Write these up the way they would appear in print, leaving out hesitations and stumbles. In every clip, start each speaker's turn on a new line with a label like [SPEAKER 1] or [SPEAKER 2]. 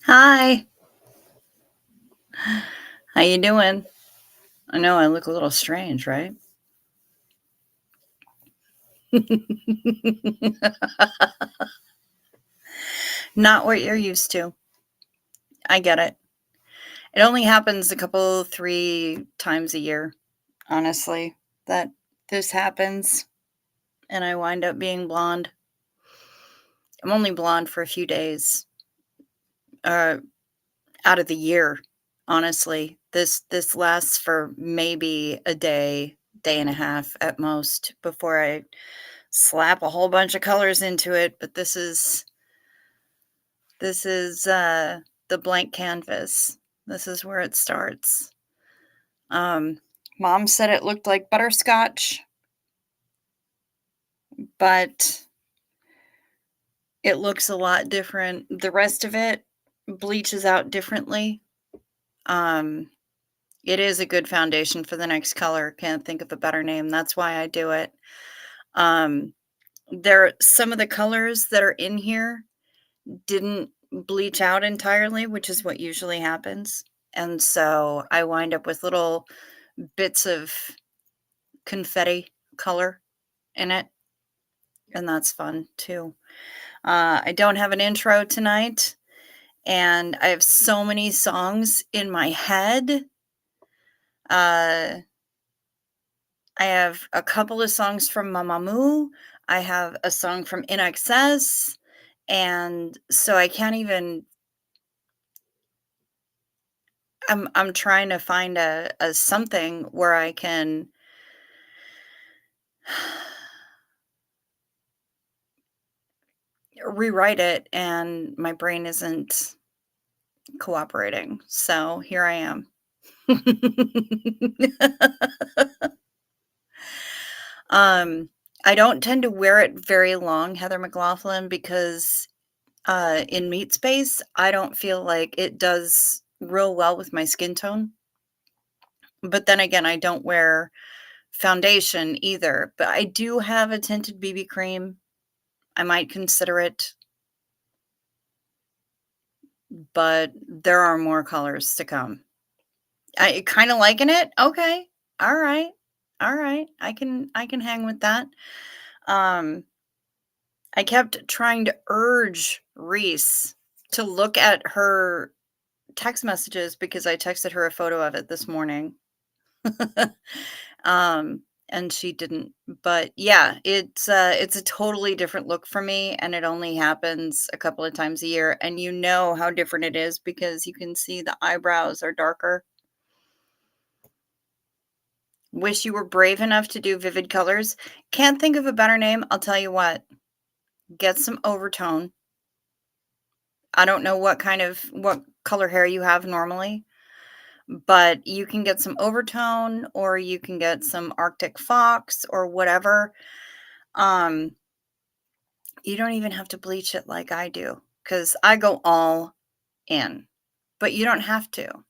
[SPEAKER 1] Hi, how you doing? I know I look a little strange, right? Not what you're used to. I get it. It only happens a couple, 3 times a year, honestly, that this happens, and I wind up being blonde. I'm only blonde for a few days, uh, out of the year, honestly. This lasts for maybe a day, day and a half at most before I slap a whole bunch of colors into it, but this is the blank canvas. This is where it starts. Um, Mom said it looked like butterscotch, but it looks a lot different. The rest of it bleaches out differently. Um, it is a good foundation for the next color. Can't think of a better name. That's why I do it. Um, some of the colors that are in here didn't bleach out entirely, which is what usually happens. And so I wind up with little bits of confetti color in it, and that's fun too. I don't have an intro tonight, and I have so many songs in my head. Uh, I have a couple of songs from Mamamoo. I have a song from INXS, and so I can't even. I'm trying to find a something where I can rewrite it, and my brain isn't cooperating. So here I am. um, I don't tend to wear it very long, Heather McLaughlin, because in meat space, I don't feel like it does real well with my skin tone. But then again, I don't wear foundation either. But I do have a tinted BB cream. I might consider it, but there are more colors to come. I kind of liking it. Okay. All right. All right. I can hang with that. Um I kept trying to urge Reese to look at her text messages because I texted her a photo of it this morning. um and she didn't. But yeah, it's a totally different look for me, and it only happens a couple of times a year, and you know how different it is because you can see the eyebrows are darker. Wish you were brave enough to do vivid colors. Can't think of a better name. I'll tell you what. Get some overtone. I don't know what color hair you have normally, but you can get some overtone or you can get some Arctic Fox or whatever. Um, you don't even have to bleach it like I do cuz I go all in. But you don't have to.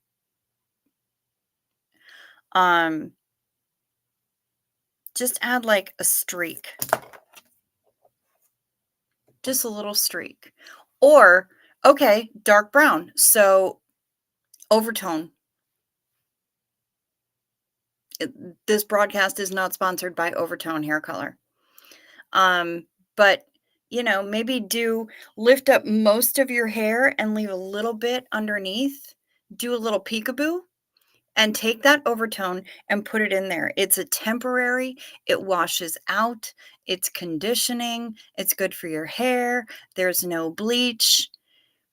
[SPEAKER 1] Um, just add like a streak. Just a little streak. Or okay, dark brown. So overtone. It This broadcast is not sponsored by Overtone hair color. But, maybe do lift up most of your hair and leave a little bit underneath. Do a little peekaboo and take that overtone and put it in there. It's a temporary, it washes out, it's conditioning, it's good for your hair, there's no bleach.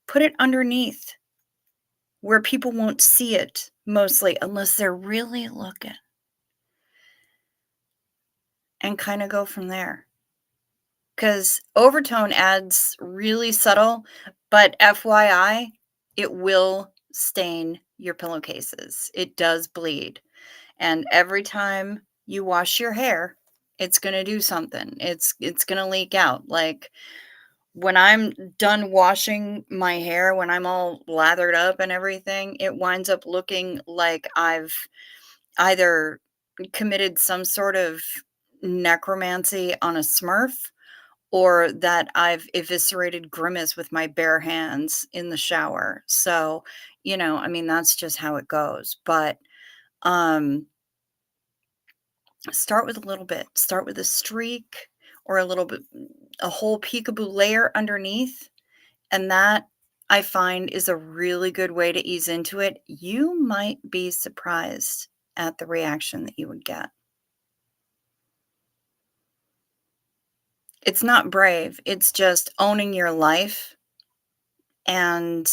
[SPEAKER 1] Put it underneath where people won't see it mostly unless they're really looking, and kind of go from there. Because overtone adds really subtle, but FYI, it will stain your pillowcases. It does bleed. And every time you wash your hair, it's going to do something. It's going to leak out. Like when I'm done washing my hair, when I'm all lathered up and everything, it winds up looking like I've either committed some sort of necromancy on a smurf, or that I've eviscerated grimace with my bare hands in the shower. So, I mean, that's just how it goes. But um, start with a little bit. Start with a streak or a little bit, a whole peekaboo layer underneath. And that I find is a really good way to ease into it. You might be surprised at the reaction that you would get. It's not brave, it's just owning your life and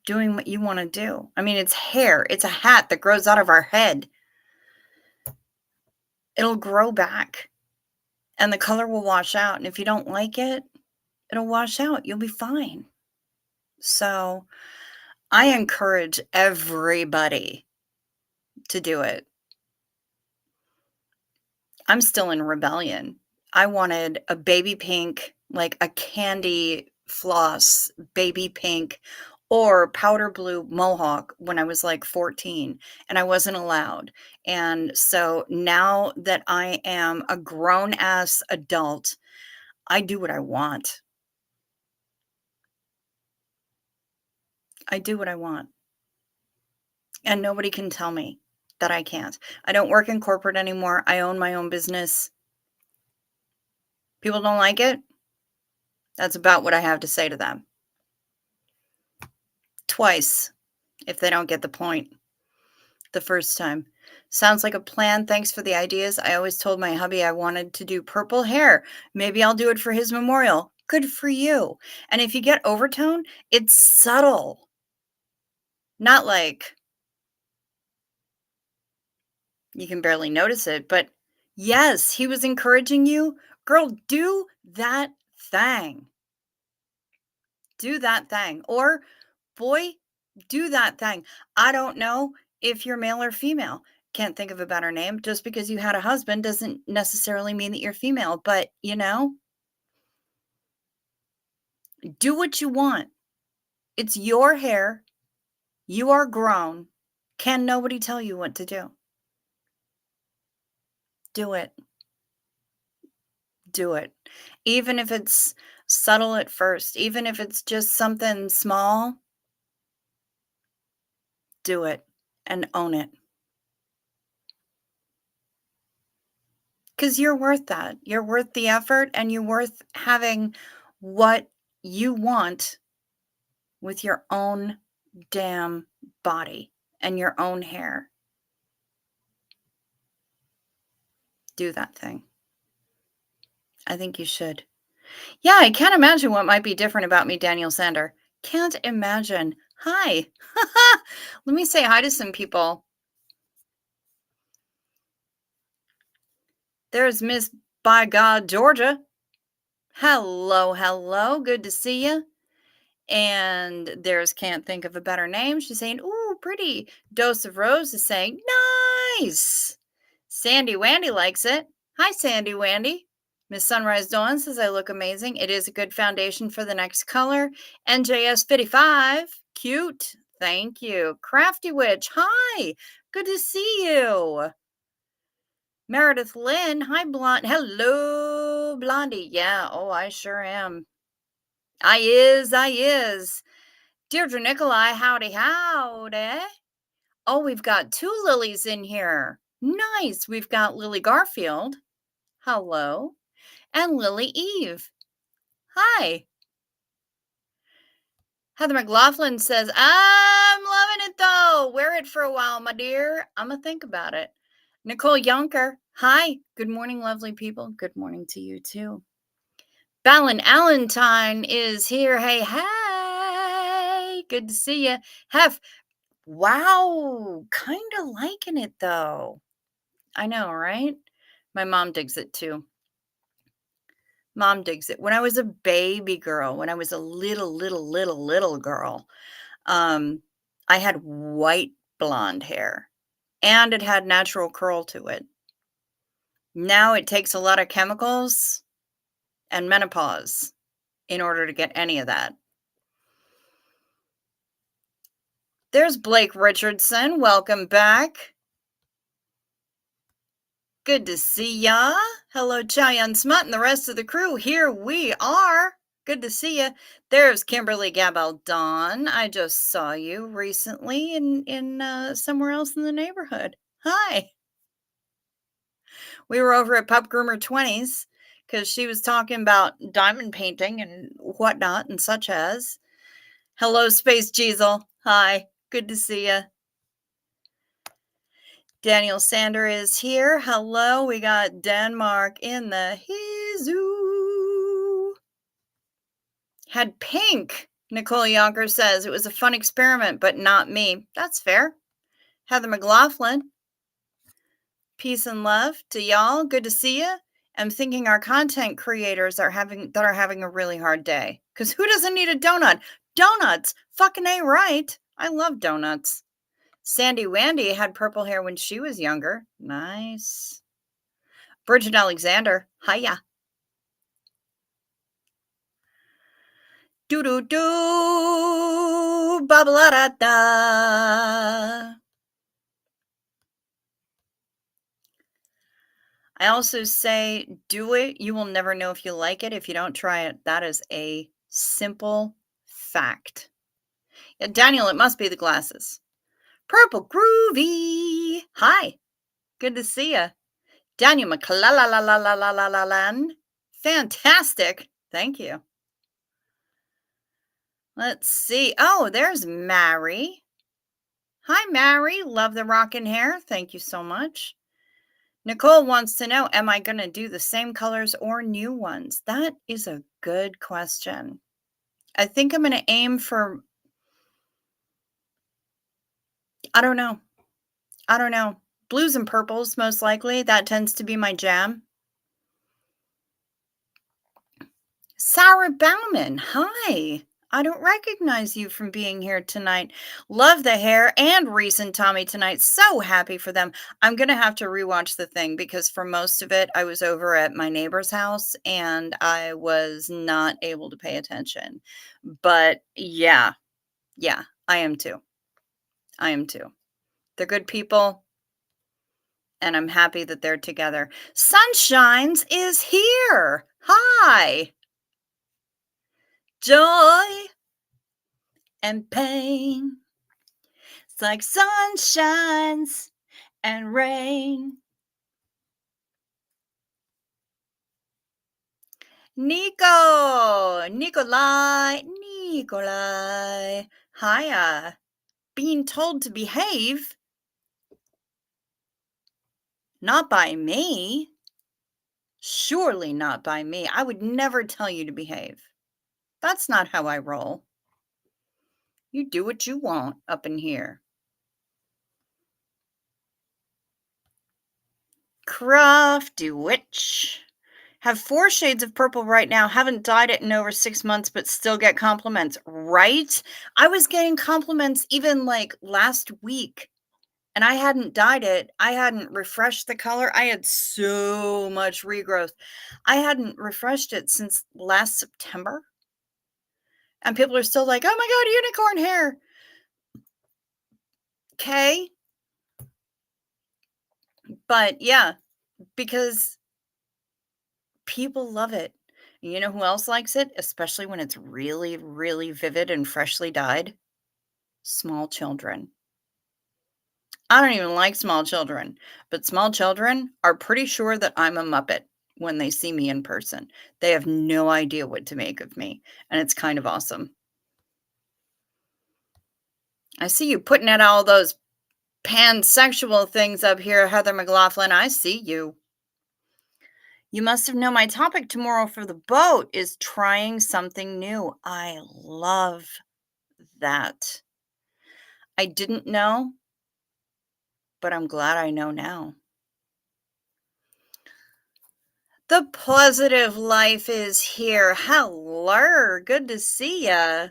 [SPEAKER 1] doing what you wanna do. I mean, it's hair, it's a hat that grows out of our head. It'll grow back, and the color will wash out, and if you don't like it, it'll wash out, you'll be fine. So, I encourage everybody to do it. I'm still in rebellion. I wanted a baby pink, like a candy floss baby pink or powder blue mohawk when I was like 14, and I wasn't allowed. And so now that I am a grown ass adult, I do what I want. I do what I want. And nobody can tell me that I can't. I don't work in corporate anymore. I own my own business. People don't like it. That's about what I have to say to them. Twice, if they don't get the point the first time. Sounds like a plan. Thanks for the ideas. I always told my hubby I wanted to do purple hair. Maybe I'll do it for his memorial. Good for you. And if you get overtone, it's subtle. Not like you can barely notice it, but yes, he was encouraging you. Girl, do that thing. Do that thing. Or boy, do that thing. I don't know if you're male or female. Can't think of a better name. Just because you had a husband doesn't necessarily mean that you're female, but do what you want. It's your hair. You are grown. Can nobody tell you what to do? Do it. Do it. Even if it's subtle at first, even if it's just something small, do it and own it. Because you're worth that. You're worth the effort and you're worth having what you want with your own damn body and your own hair. Do that thing. I think you should. Yeah, I can't imagine what might be different about me, Daniel Sander. Can't imagine. Hi. Let me say hi to some people. There's Miss By God Georgia. Hello, hello. Good to see you. And there's Can't Think of a Better Name. She's saying, ooh, pretty. Dose of Rose is saying, nice. Sandy Wandy likes it. Hi, Sandy Wandy. Miss Sunrise Dawn says, I look amazing. It is a good foundation for the next color. NJS55, cute. Thank you. Crafty Witch, hi. Good to see you. Meredith Lynn, hi, Blonde. Hello, Blondie. Yeah, oh, I sure am. I is. Deirdre Nicolai, howdy, howdy. Oh, we've got two Lilies in here. Nice. We've got Lily Garfield. Hello. And Lily Eve. Hi. Heather McLaughlin says, I'm loving it though. Wear it for a while, my dear. I'm going to think about it. Nicole Yonker. Hi. Good morning, lovely people. Good morning to you too. Ballin Allentine is here. Hey, hey. Good to see you. Hef, wow, kind of liking it though. I know, right? My mom digs it too. Mom digs it. When I was a baby girl, when I was a little girl, I had white blonde hair and it had natural curl to it. Now it takes a lot of chemicals and menopause in order to get any of that. There's Blake Richardson. Welcome back. Good to see ya. Hello, Chayan Smut and the rest of the crew. Here we are. Good to see ya. There's Kimberly Gabaldon. I just saw you recently in somewhere else in the neighborhood. Hi. We were over at Pup Groomer 20s because she was talking about diamond painting and whatnot and such as. Hello, Space Jeezel. Hi. Good to see ya. Daniel Sander is here. Hello, we got Denmark in the Hizoo. Had pink. Nicole Yonker says it was a fun experiment, but not me. That's fair. Heather McLaughlin. Peace and love to y'all. Good to see you. I'm thinking our content creators are having a really hard day. Because who doesn't need a donut? Donuts. Fucking A right. I love donuts. Sandy Wandy had purple hair when she was younger. Nice. Bridget Alexander. Hiya. Do do do. Babla da. I also say do it. You will never know if you like it if you don't try it. That is a simple fact. Yeah, Daniel, it must be the glasses. Purple Groovy. Hi. Good to see you. Daniel McClellan. Fantastic. Thank you. Let's see. Oh, there's Mary. Hi, Mary. Love the rockin' hair. Thank you so much. Nicole wants to know, am I going to do the same colors or new ones? That is a good question. I think I'm going to aim for, I don't know. Blues and purples, most likely. That tends to be my jam. Sarah Bauman, hi. I don't recognize you from being here tonight. Love the hair and Reese and Tommy tonight. So happy for them. I'm going to have to rewatch the thing because for most of it, I was over at my neighbor's house and I was not able to pay attention. But yeah, I am too. They're good people and I'm happy that they're together. Sunshines is here. Hi. Joy and pain. It's like sunshines and rain. Nikolai. Hiya. Being told to behave. Not by me. Surely not by me. I would never tell you to behave. That's not how I roll. You do what you want up in here. Crafty Witch. Have 4 shades of purple right now. Haven't dyed it in over 6 months, but still get compliments. Right? I was getting compliments even like last week, and I hadn't dyed it. I hadn't refreshed the color. I had so much regrowth. I hadn't refreshed it since last September. And people are still like, oh my God, unicorn hair. Okay. But yeah, because people love it. You know who else likes it? Especially when it's really, really vivid and freshly dyed? Small children. I don't even like small children, but small children are pretty sure that I'm a Muppet when they see me in person. They have no idea what to make of me, and it's kind of awesome. I see you putting out all those pansexual things up here, Heather McLaughlin. I see you. You must have known my topic tomorrow for the boat is trying something new. I love that. I didn't know, but I'm glad I know now. The positive life is here. Hello. Good to see ya.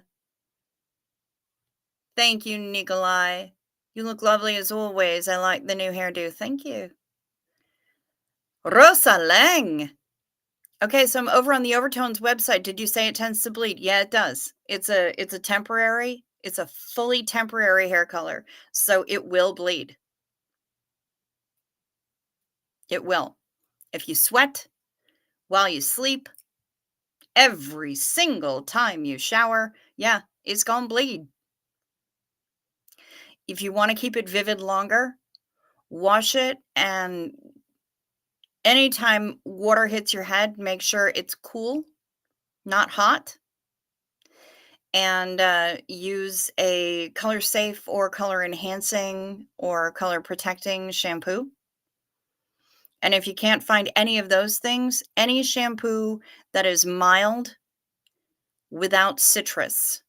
[SPEAKER 1] Thank you, Nikolai. You look lovely as always. I like the new hairdo. Thank you. Rosa Lang. Okay, so I'm over on the Overtones website. Did you say it tends to bleed? Yeah, it does. It's a temporary, it's a fully temporary hair color. So it will bleed. It will. If you sweat while you sleep, every single time you shower, yeah, it's gonna bleed. If you wanna keep it vivid longer, wash it, and anytime water hits your head, make sure it's cool, not hot, and, use a color safe or color enhancing or color protecting shampoo. And if you can't find any of those things, any shampoo that is mild without citrus.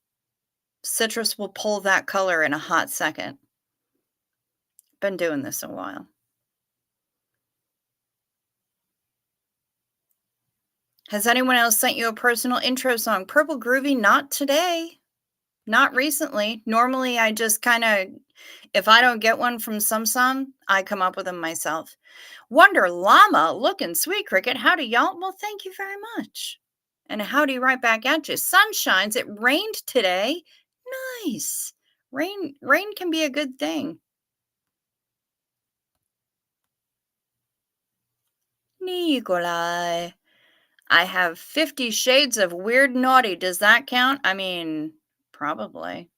[SPEAKER 1] Citrus will pull that color in a hot second. Been doing this a while. Has anyone else sent you a personal intro song? Purple Groovy, not today. Not recently. Normally, I just kind of, if I don't get one from Some, I come up with them myself. Wonder Llama, looking sweet, Cricket. Howdy, y'all. Well, thank you very much. And howdy right back at you. Sun shines. It rained today. Nice. Rain can be a good thing. Nikolai. I have 50 shades of weird naughty. Does that count? I mean, probably.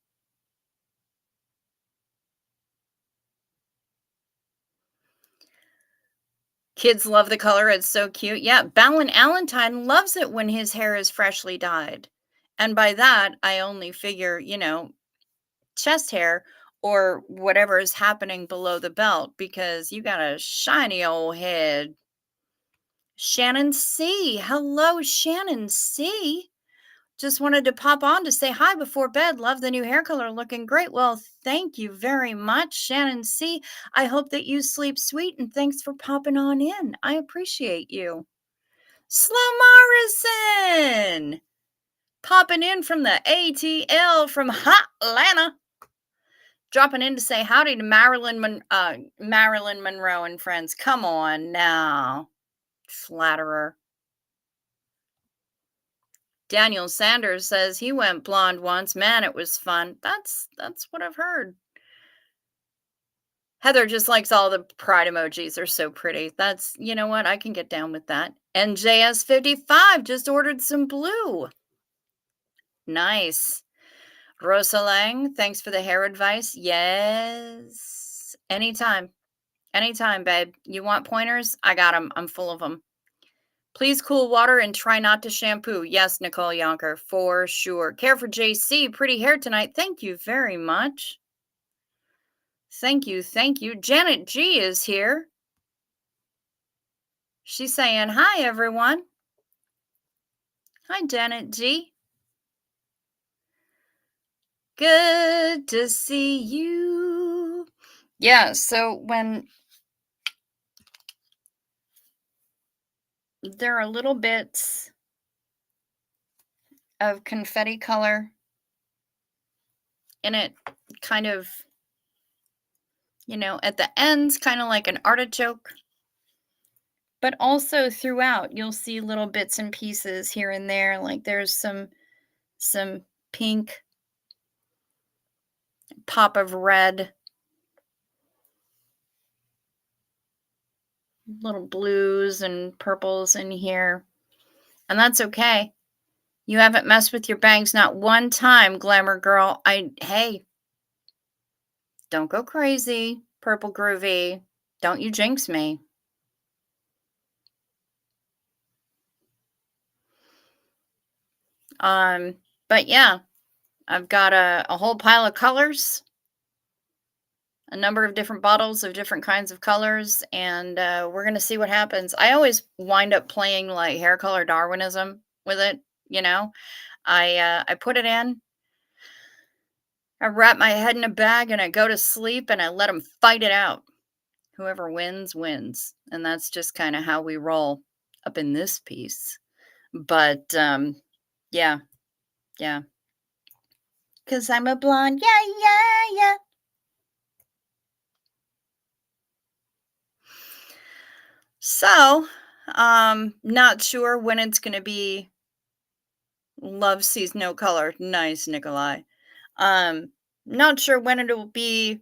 [SPEAKER 1] Kids love the color. It's so cute. Yeah, Balin Allentine loves it when his hair is freshly dyed. And by that, I only figure, chest hair or whatever is happening below the belt because you got a shiny old head. Shannon C. Hello, Shannon C. Just wanted to pop on to say hi before bed. Love the new hair color. Looking great. Well, thank you very much, Shannon C. I hope that you sleep sweet and thanks for popping on in. I appreciate you. Slow Morrison popping in from the ATL from Atlanta. Dropping in to say howdy to Marilyn Monroe and friends. Come on now, flatterer. Daniel Sanders says he went blonde once. Man, it was fun. That's what I've heard. Heather just likes all the pride emojis. They're so pretty. That's, you know what? I can get down with that. NJS55 just ordered some blue. Nice. Rosa Lang, thanks for the hair advice. Yes. Anytime. Anytime, babe. You want pointers? I got them. I'm full of them. Please cool water and try not to shampoo. Yes, Nicole Yonker, for sure. Care for JC. Pretty hair tonight. Thank you very much. Thank you. Thank you. Janet G is here. She's saying, hi, everyone. Hi, Janet G. Good to see you. Yeah, so when there are little bits of confetti color in it, kind of, at the ends, kind of like an artichoke. But also throughout, you'll see little bits and pieces here and there. Like there's some pink, pop of red, little blues and purples in here. And that's okay. You haven't messed with your bangs not one time, Glamour Girl. Hey, don't go crazy, Purple Groovy. Don't you jinx me. But yeah, I've got a whole pile of colors, a number of different bottles of different kinds of colors, and we're going to see what happens. I always wind up playing like hair color Darwinism with it, I put it in, I wrap my head in a bag, and I go to sleep, and I let them fight it out. Whoever wins, wins. And that's just kind of how we roll up in this piece. But yeah. Because I'm a blonde. Yeah. So, not sure when it's going to be. Love sees no color. Nice, Nikolai. Not sure when it'll be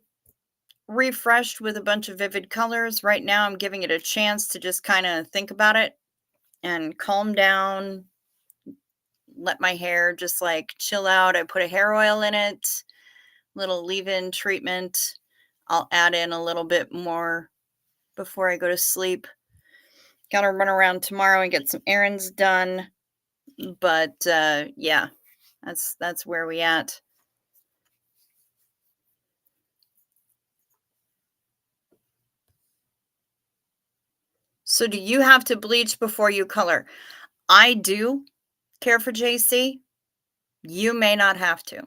[SPEAKER 1] refreshed with a bunch of vivid colors. Right now, I'm giving it a chance to just kind of think about it and calm down, let my hair just like chill out. I put a hair oil in it, little leave in treatment. I'll add in a little bit more before I go to sleep. Gotta run around tomorrow and get some errands done. But yeah, that's where we at. So do you have to bleach before you color? I do care for JC. You may not have to.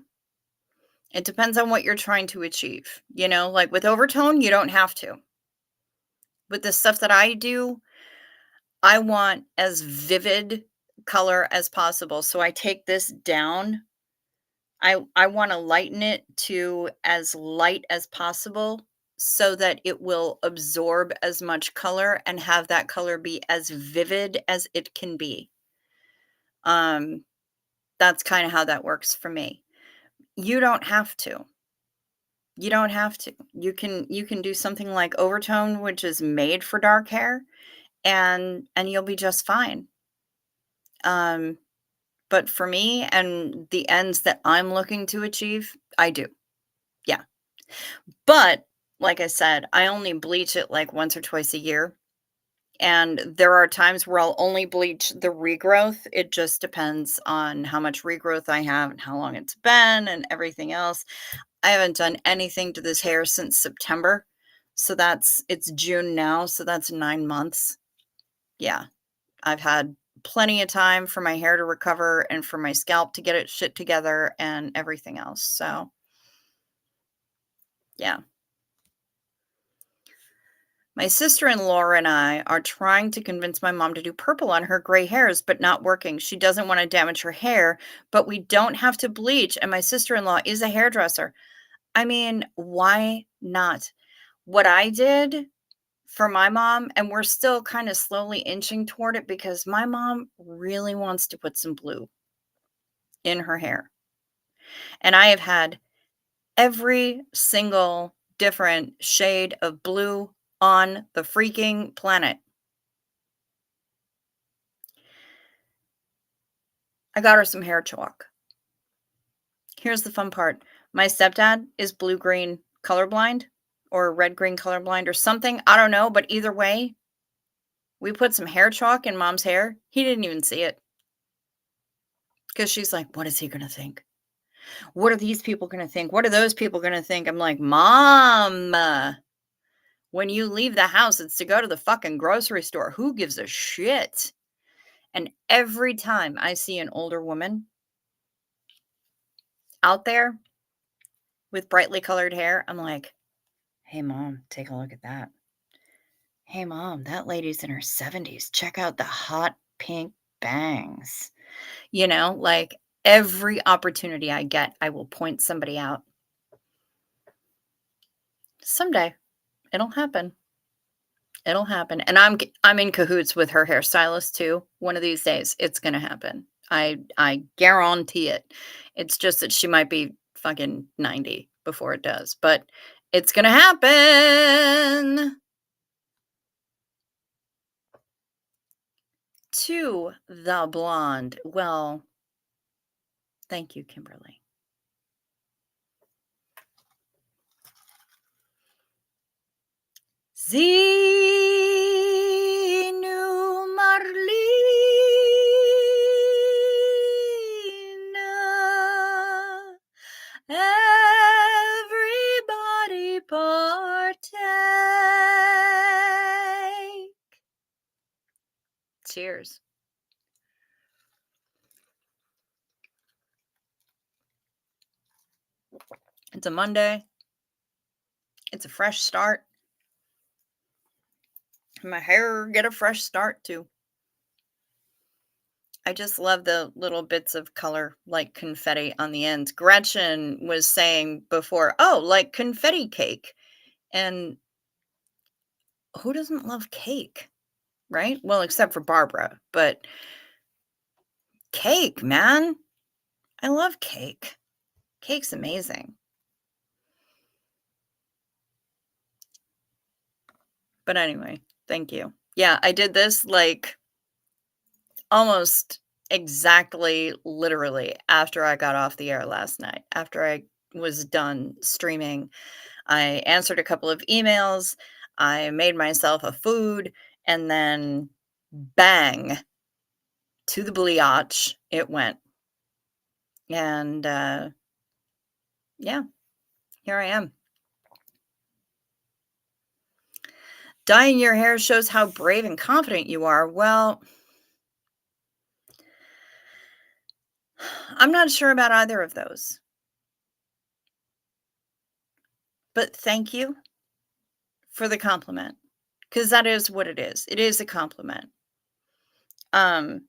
[SPEAKER 1] It depends on what you're trying to achieve. Like with overtone, you don't have to. With the stuff that I do, I want as vivid color as possible. So I take this down. I want to lighten it to as light as possible so that it will absorb as much color and have that color be as vivid as it can be. Um, that's kind of how that works for me. You don't have to. You don't have to. You can do something like overtone, which is made for dark hair, and you'll be just fine. Um, but for me and the ends that I'm looking to achieve, I do. Yeah. But like I said, I only bleach it like once or twice a year. And there are times where I'll only bleach the regrowth. It just depends on how much regrowth I have and how long it's been and everything else. I haven't done anything to this hair since September. So it's June now. So that's 9 months. Yeah. I've had plenty of time for my hair to recover and for my scalp to get its shit together and everything else. So, yeah. My sister-in-law and I are trying to convince my mom to do purple on her gray hairs, but not working. She doesn't want to damage her hair, but we don't have to bleach, and my sister-in-law is a hairdresser. I mean, why not? What I did for my mom, and we're still kind of slowly inching toward it because my mom really wants to put some blue in her hair. And I have had every single different shade of blue on the freaking planet. I got her some hair chalk. Here's the fun part. My stepdad is blue-green colorblind or red-green colorblind or something. I don't know, but either way, we put some hair chalk in mom's hair. He didn't even see it because she's like, what is he going to think? What are these people going to think? What are those people going to think? I'm like, Mom, when you leave the house, it's to go to the fucking grocery store. Who gives a shit? And every time I see an older woman out there with brightly colored hair, I'm like, hey, Mom, take a look at that. Hey, Mom, that lady's in her 70s. Check out the hot pink bangs. Like every opportunity I get, I will point somebody out. Someday it'll happen. It'll happen. And I'm in cahoots with her hairstylist too. One of these days it's going to happen. I guarantee it. It's just that she might be fucking 90 before it does, but it's going to happen. To the blonde. Well, thank you, Kimberly. Zinu Marlina, everybody partake. Cheers. It's a Monday. It's a fresh start. My hair get a fresh start too. I just love the little bits of color like confetti on the ends. Gretchen was saying before, oh, like confetti cake. And who doesn't love cake? Right? Well, except for Barbara, but cake, man. I love cake. Cake's amazing. But anyway, thank you. Yeah, I did this, like, almost exactly, literally, after I got off the air last night. After I was done streaming, I answered a couple of emails, I made myself a food, and then bang, to the bleach it went. And, yeah, here I am. Dyeing your hair shows how brave and confident you are. Well, I'm not sure about either of those, but thank you for the compliment, because that is what it is. It is a compliment. Um,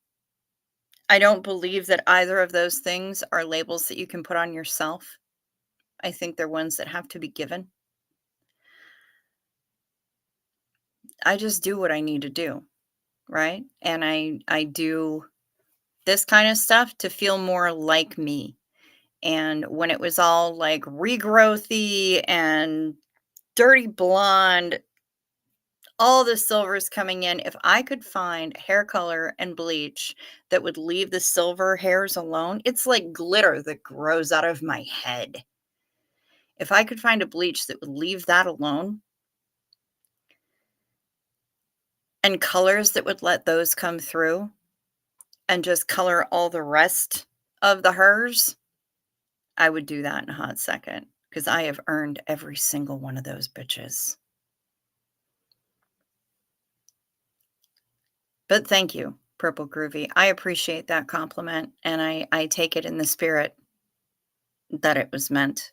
[SPEAKER 1] I don't believe that either of those things are labels that you can put on yourself. I think they're ones that have to be given. I just do what I need to do, right? And I do this kind of stuff to feel more like me. And when it was all like regrowthy and dirty blonde, all the silvers coming in, if I could find hair color and bleach that would leave the silver hairs alone, it's like glitter that grows out of my head. If I could find a bleach that would leave that alone and colors that would let those come through and just color all the rest of the hers, I would do that in a hot second because I have earned every single one of those bitches. But thank you, Purple Groovy. I appreciate that compliment, and I take it in the spirit that it was meant.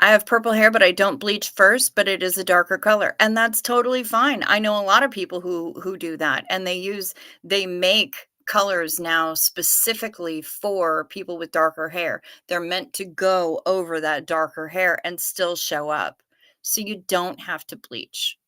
[SPEAKER 1] I have purple hair, but I don't bleach first, but it is a darker color, and that's totally fine. I know a lot of people who do that, and they make colors now specifically for people with darker hair. They're meant to go over that darker hair and still show up, so you don't have to bleach.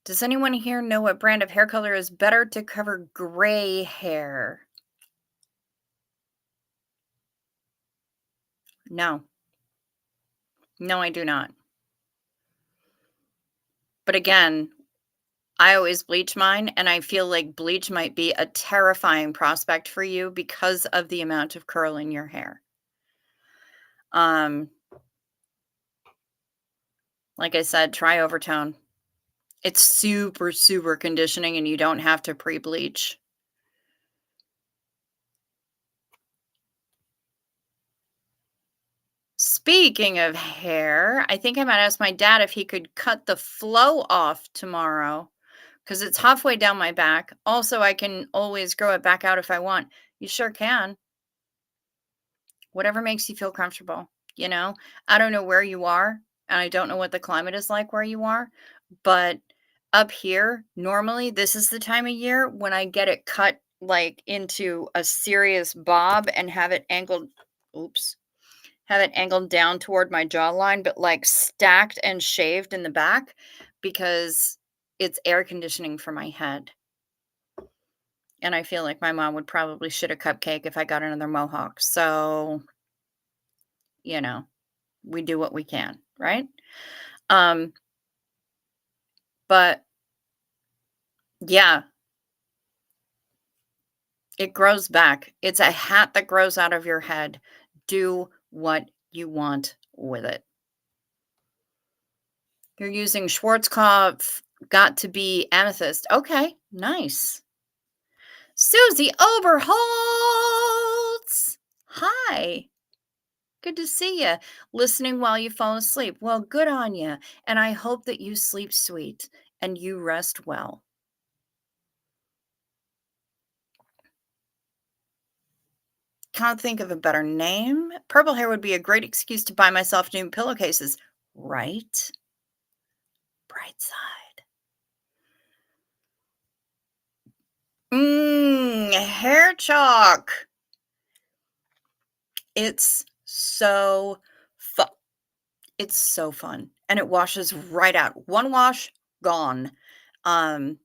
[SPEAKER 1] Does anyone here know what brand of hair color is better to cover gray hair? No. No, I do not. But again, I always bleach mine, and I feel like bleach might be a terrifying prospect for you because of the amount of curl in your hair. Um, like I said, try overtone. It's super, super conditioning, and you don't have to pre-bleach. Speaking of hair, I think I might ask my dad if he could cut the flow off tomorrow because it's halfway down my back. Also, I can always grow it back out if I want. You sure can. Whatever makes you feel comfortable, you know? I don't know where you are, and I don't know what the climate is like where you are, but up here, normally this is the time of year when I get it cut like into a serious bob and have it angled oops, have it angled down toward my jawline, but like stacked and shaved in the back because it's air conditioning for my head. And I feel like my mom would probably shit a cupcake if I got another mohawk. So, you know, we do what we can, right? Um, but yeah, it grows back. It's a hat that grows out of your head. Do what you want with it. You're using Schwarzkopf, got to be amethyst. Okay, nice. Susie Oberholtz. Hi. Good to see you. Listening while you fall asleep. Well, good on you. And I hope that you sleep sweet and you rest well. Can't think of a better name. Purple hair would be a great excuse to buy myself new pillowcases. Right? Bright side. Hair chalk. It's so fun. It's so fun. and it washes right out. One wash, gone. Um,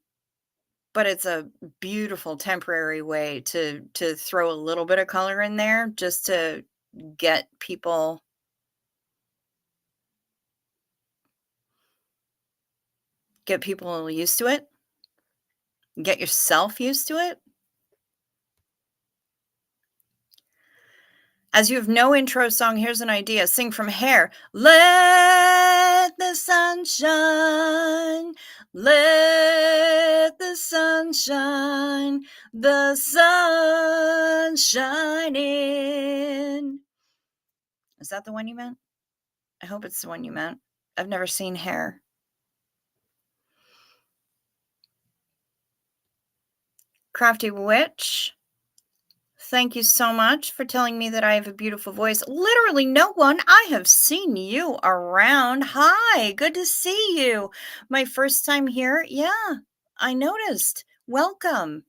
[SPEAKER 1] but it's a beautiful temporary way to throw a little bit of color in there just to get people get people used to it, get yourself used to it. As you have no intro song, here's an idea. Sing from Hair. Let the sun shine. Let the sun shine. The sun shine in. Is that the one you meant? I hope it's the one you meant. I've never seen Hair. Crafty Witch. Thank you so much for telling me that I have a beautiful voice. Literally no one. I have seen you around. Hi, good to see you. My first time here. Yeah, I noticed. Welcome.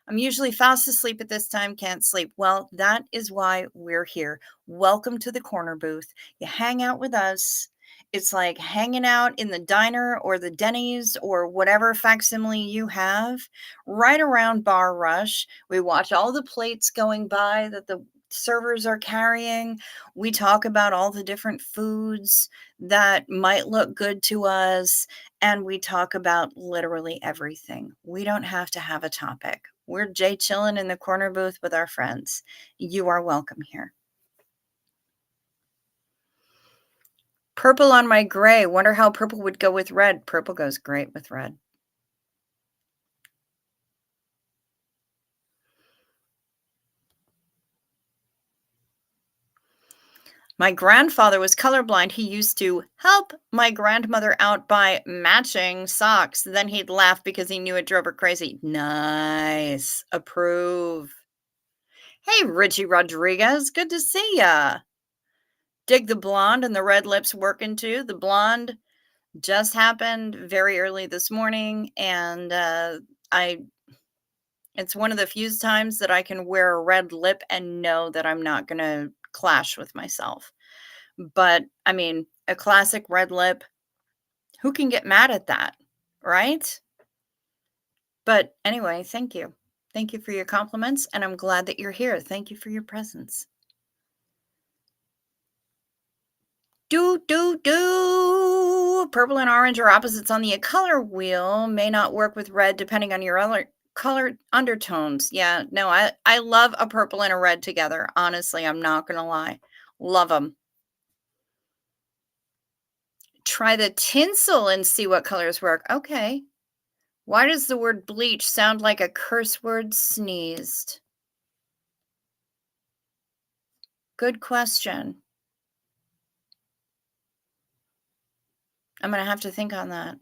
[SPEAKER 1] I'm usually fast asleep at this time, can't sleep. Well, that is why we're here. Welcome to the corner booth. You hang out with us. It's like hanging out in the diner or the Denny's or whatever facsimile you have, right around bar rush. We watch all the plates going by that the servers are carrying. We talk about all the different foods that might look good to us, and we talk about literally everything. We don't have to have a topic. We're Jay chilling in the corner booth with our friends. You are welcome here. Purple on my gray. Wonder how purple would go with red. Purple goes great with red. My grandfather was colorblind. He used to help my grandmother out by matching socks. Then he'd laugh because he knew it drove her crazy. Nice. Approve. Hey, Richie Rodriguez. Good to see ya. Dig the blonde and the red lips working too. The blonde just happened very early this morning, and I it's one of the few times that I can wear a red lip and know that I'm not going to clash with myself. But I mean, a classic red lip, who can get mad at that, right? But anyway, thank you. Thank you for your compliments, and I'm glad that you're here. Thank you for your presence. Do. Purple and orange are opposites on the color wheel. May not work with red depending on your other color undertones. Yeah, no, I love a purple and a red together. Honestly, I'm not going to lie. Love them. Try the tinsel and see what colors work. Okay. Why does the word bleach sound like a curse word sneezed? Good question. I'm going to have to think on that.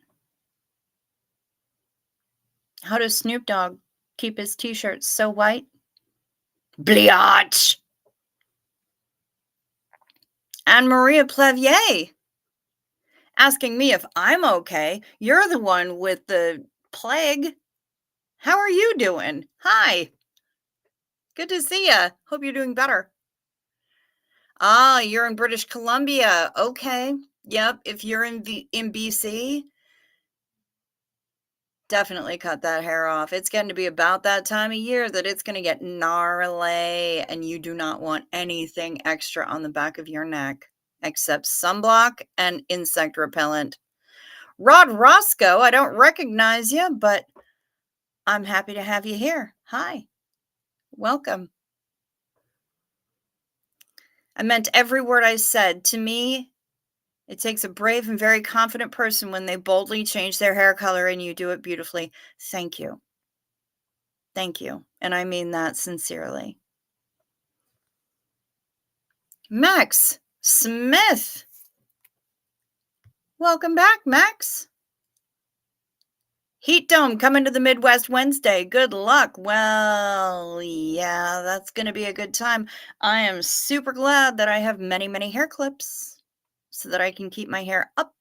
[SPEAKER 1] How does Snoop Dogg keep his t-shirts so white? Bleach. And Maria Plevier asking me if I'm okay. You're the one with the plague. How are you doing? Hi. Good to see you. Hope you're doing better. Ah, you're in British Columbia. Okay. Yep. If you're in BC, definitely cut that hair off. It's getting to be about that time of year that it's going to get gnarly, and you do not want anything extra on the back of your neck except sunblock and insect repellent. Rod Roscoe, I don't recognize you, but I'm happy to have you here. Hi. Welcome. I meant every word I said. To me, it takes a brave and very confident person when they boldly change their hair color, and you do it beautifully. Thank you. Thank you. And I mean that sincerely. Max Smith. Welcome back, Max. Heat Dome coming to the Midwest Wednesday. Good luck. Well, yeah, that's going to be a good time. I am super glad that I have many, many hair clips so that I can keep my hair up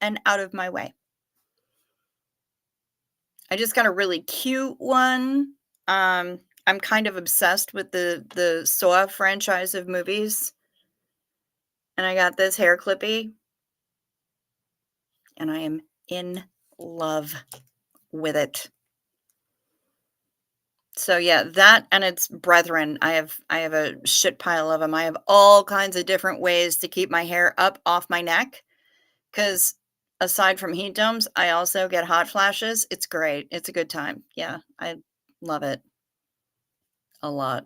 [SPEAKER 1] and out of my way. I just got a really cute one. I'm kind of obsessed with the Saw franchise of movies. And I got this hair clippy. and I am in love with it. So yeah, that and its brethren. I have a shit pile of them. I have all kinds of different ways to keep my hair up off my neck, because aside from heat domes, I also get hot flashes. It's great. It's a good time. Yeah, I love it a lot.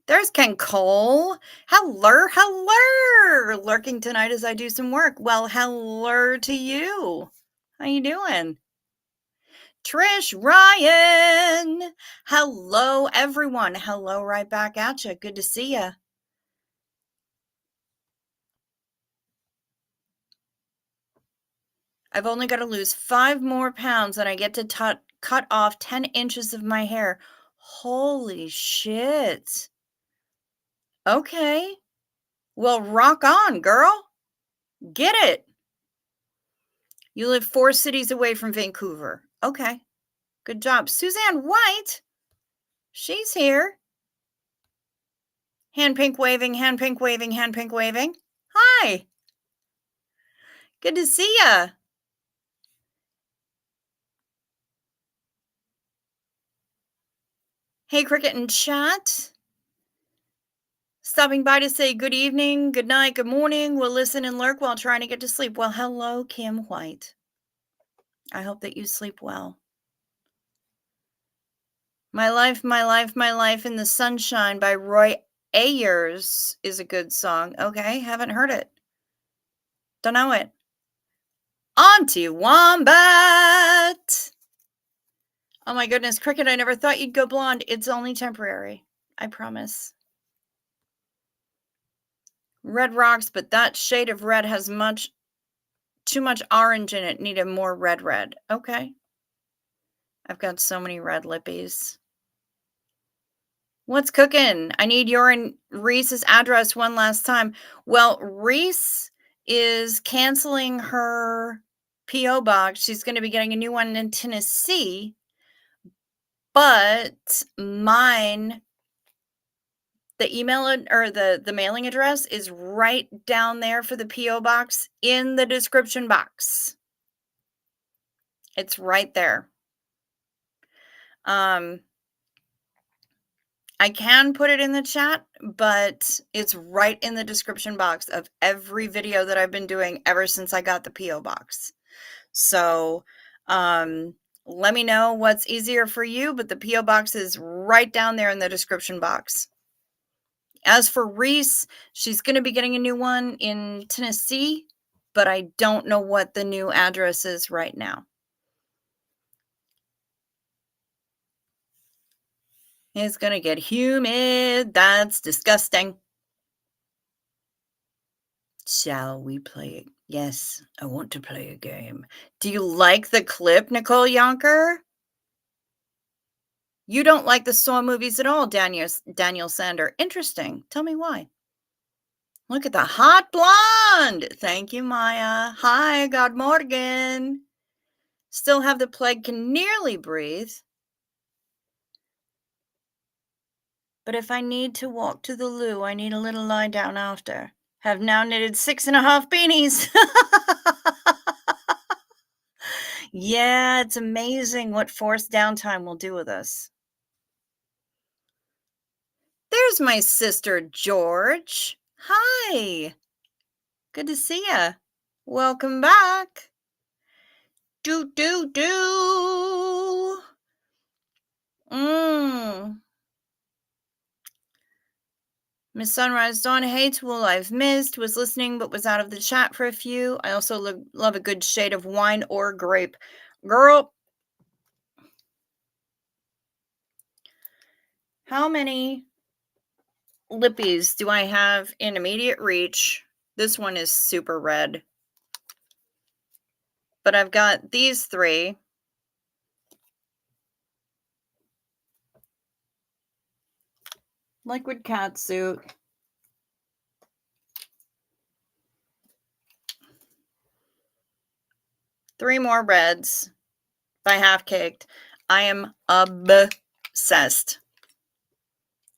[SPEAKER 1] There's Ken Cole. Hello, hello. Lurking tonight as I do some work. Well, hello to you. How you doing? Trish Ryan. Hello, everyone. Hello, right back at you. Good to see you. I've only got to lose 5 more pounds and I get to cut off 10 inches of my hair. Holy shit. Okay. Well, rock on, girl. Get it. You live 4 cities away from Vancouver. Okay. Good job. Suzanne White. She's here. Hand pink waving, hand pink waving, hand pink waving. Hi. Good to see ya. Hey, Cricket in chat. Stopping by to say good evening, good night, good morning. We'll listen and lurk while trying to get to sleep. Well, hello, Kim White. I hope that you sleep well. My Life, My Life, My Life in the Sunshine by Roy Ayers is a good song. Okay, haven't heard it. Don't know it. Auntie Wombat. Oh my goodness, Cricket, I never thought you'd go blonde. It's only temporary. I promise. Red rocks, but that shade of red has too much orange in it. Needed more red. Okay. I've got so many red lippies. What's cooking? I need your and Reese's address one last time. Well, Reese is canceling her P.O. box. She's going to be getting a new one in Tennessee. But mine, the email or the mailing address is right down there for the P.O. box in the description box. It's right there. I can put it in the chat, but it's right in the description box of every video that I've been doing ever since I got the P.O. box. So, let me know what's easier for you, but the P.O. box is right down there in the description box. As for Reese, she's going to be getting a new one in Tennessee, but I don't know what the new address is right now. It's going to get humid. That's disgusting. Shall we play it? Yes, I want to play a game. Do you like the clip, Nicole Yonker? You don't like the Saw movies at all, Daniel Sander. Interesting. Tell me why. Look at the hot blonde. Thank you, Maya. Hi, God Morgan. Still have the plague, can nearly breathe. But if I need to walk to the loo, I need a little lie down after. Have now knitted 6.5 beanies. Yeah, it's amazing what forced downtime will do with us. There's my sister, George. Hi. Good to see ya. Welcome back. Do. Miss Sunrise Dawn hates wool I've missed. Was listening but was out of the chat for a few. I also love a good shade of wine or grape. Girl, how many lippies do I have in immediate reach? This one is super red. But I've got these 3. Liquid catsuit. 3 more reds by Half Caked. I am obsessed.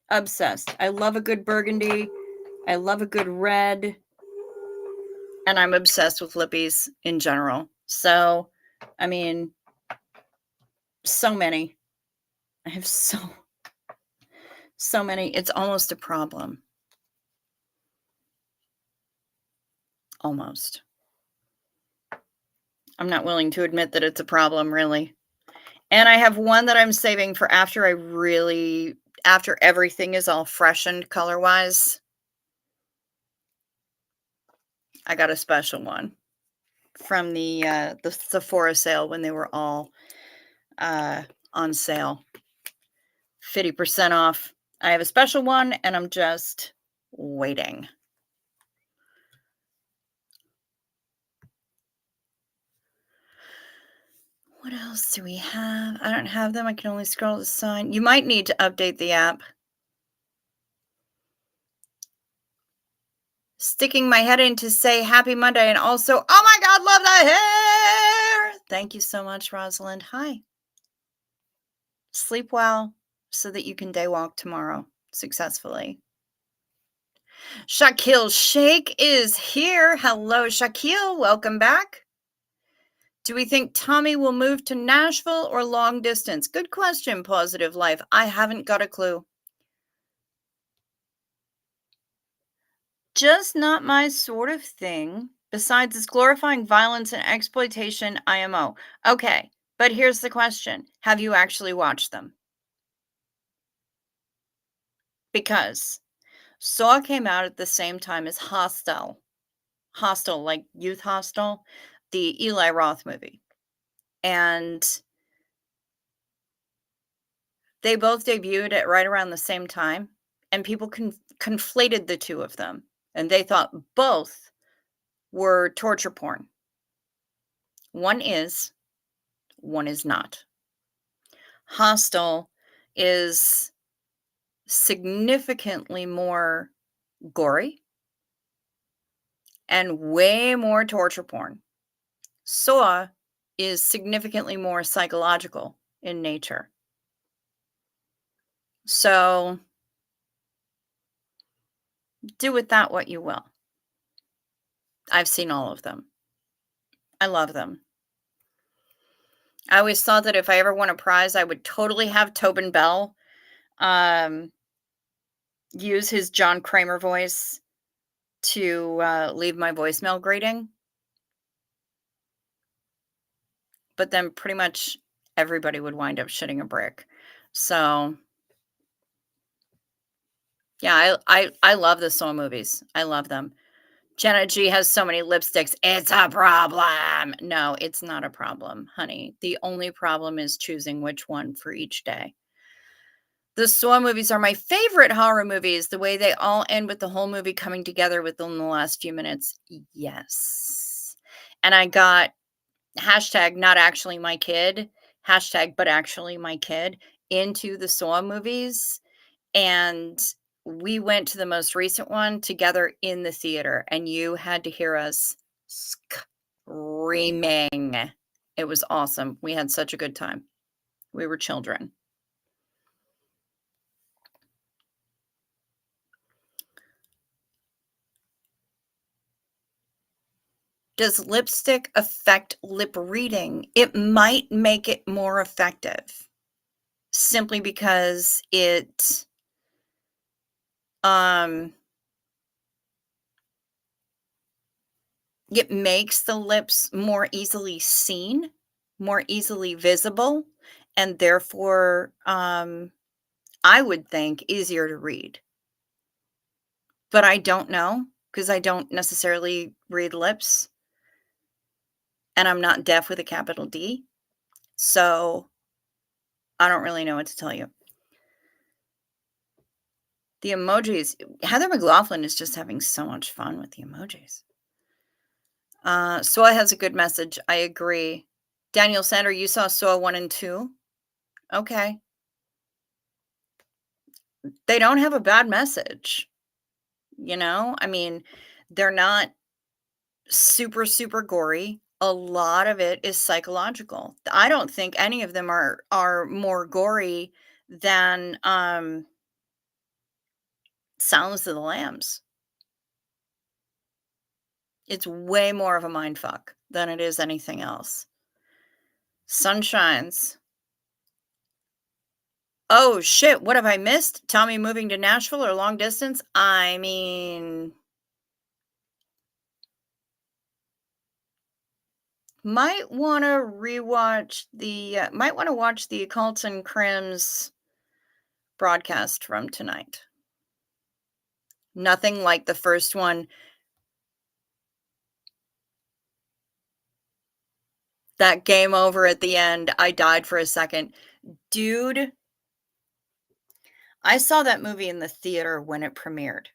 [SPEAKER 1] Obsessed. I love a good burgundy. I love a good red. and I'm obsessed with lippies in general. So, I mean, so many. I have so many. It's almost a problem. Almost. I'm not willing to admit that it's a problem, really. And I have one that I'm saving for after everything is all freshened color-wise. I got a special one from the Sephora sale when they were all, uh, on sale. 50% off. I have a special one, and I'm just waiting. What else do we have? I don't have them. I can only scroll the sign. You might need to update the app. Sticking my head in to say happy Monday and also, oh my God, love the hair. Thank you so much, Rosalind. Hi. Sleep well so that you can day walk tomorrow successfully. Shaquille Shake is here. Hello, Shaquille. Welcome back. Do we think Tommy will move to Nashville or long distance? Good question, Positive Life. I haven't got a clue. Just not my sort of thing. Besides, it's glorifying violence and exploitation, IMO. Okay, but here's the question. Have you actually watched them? Because Saw came out at the same time as Hostel. Hostel, like Youth Hostel, the Eli Roth movie. And they both debuted at right around the same time, and people conflated the two of them, and they thought both were torture porn. One is not. Hostel is significantly more gory and way more torture porn. Saw is significantly more psychological in nature. So do with that what you will. I've seen all of them. I love them. I always thought that if I ever won a prize, I would totally have Tobin Bell um, use his John Kramer voice to leave my voicemail greeting. But then pretty much everybody would wind up shitting a brick. So yeah, I love the Saw movies. I love them. Jenna G has so many lipsticks. It's a problem. No, it's not a problem, honey. The only problem is choosing which one for each day. The Saw movies are my favorite horror movies. The way they all end with the whole movie coming together within the last few minutes. Yes. And I got hashtag not actually my kid, hashtag but actually my kid into the Saw movies. And we went to the most recent one together in the theater, and you had to hear us screaming. It was awesome. We had such a good time. We were children. Does lipstick affect lip reading? It might make it more effective simply because um it makes the lips more easily seen, more easily visible, and therefore, I would think easier to read. But I don't know because I don't necessarily read lips, and I'm not deaf with a capital D. So I don't really know what to tell you. The emojis, Heather McLaughlin is just having so much fun with the emojis. Soy has a good message. I agree. Daniel Sander, you saw Soy 1 and 2? Okay. They don't have a bad message. You know? I mean, they're not super, super gory. A lot of it is psychological. I don't think any of them are more gory than Silence of the Lambs. It's way more of a mind fuck than it is anything else. Sun shines. Oh, shit, what have I missed? Tommy moving to Nashville or long distance? I mean, might wanna rewatch the, might wanna watch the Occults and Crims broadcast from tonight. Nothing like the first one. That game over at the end, I died for a second. Dude, I saw that movie in the theater when it premiered.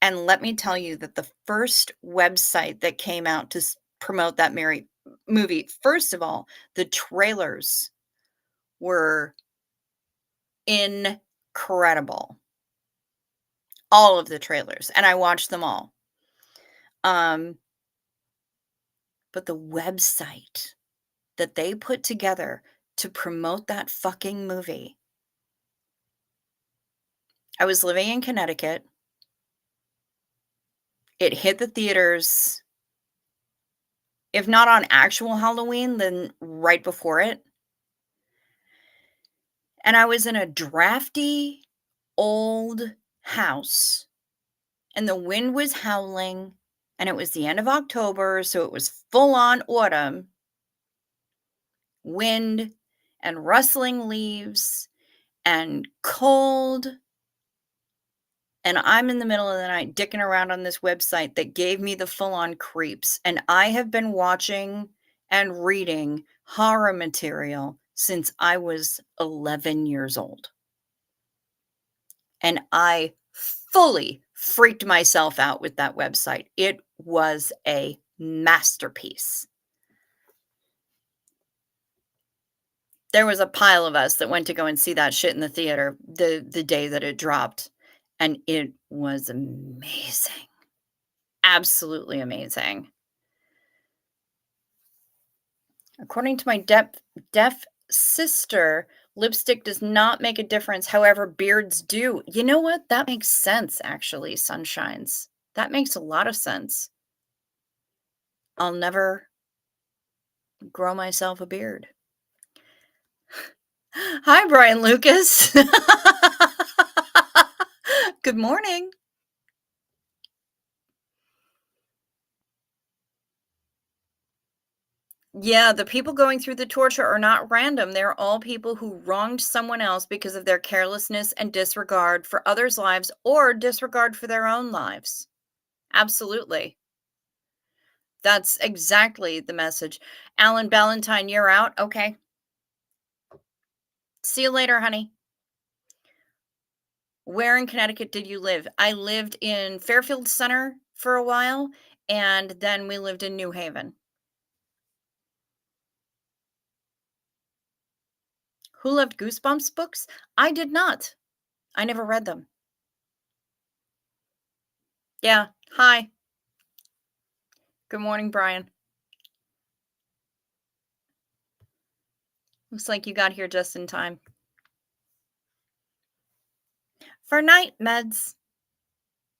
[SPEAKER 1] And let me tell you that the first website that came out to promote that movie, first of all, the trailers were incredible. All of the trailers, and I watched them all. Um, but the website that they put together to promote that fucking movie. I was living in Connecticut. It hit the theaters, if not on actual Halloween, then right before it. And I was in a drafty old house, and the wind was howling, and it was the end of October, so it was full on autumn, wind and rustling leaves and cold. And I'm in the middle of the night dicking around on this website that gave me the full on creeps. And I have been watching and reading horror material since I was 11 years old. And I fully freaked myself out with that website. It was a masterpiece. There was a pile of us that went to go and see that shit in the theater the day that it dropped, and it was amazing. Absolutely amazing. According to my deaf sister, lipstick does not make a difference, however, beards do. You know what? That makes sense, actually, sunshines. That makes a lot of sense. I'll never grow myself a beard. Hi, Brian Lucas. Good morning. Yeah, the people going through the torture are not random. They're all people who wronged someone else because of their carelessness and disregard for others' lives or disregard for their own lives. Absolutely. That's exactly the message. Alan Ballantyne, you're out. Okay. See you later, honey. Where in Connecticut did you live? I lived in Fairfield Center for a while, and then we lived in New Haven. Who loved Goosebumps books? I did not. I never read them. Yeah. Hi. Good morning, Brian. Looks like you got here just in time. For night meds.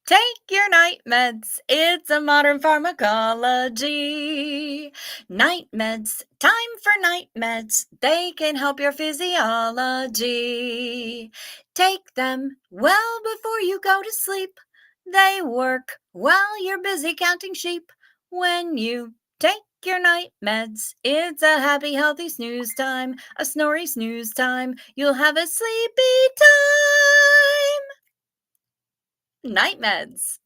[SPEAKER 1] Take your night meds. It's a modern pharmacology. Night meds. Time for night meds. They can help your physiology. Take them well before you go to sleep. They work while you're busy counting sheep. When you take your night meds, it's a happy, healthy snooze time. A snory snooze time. You'll have a sleepy time. Night meds.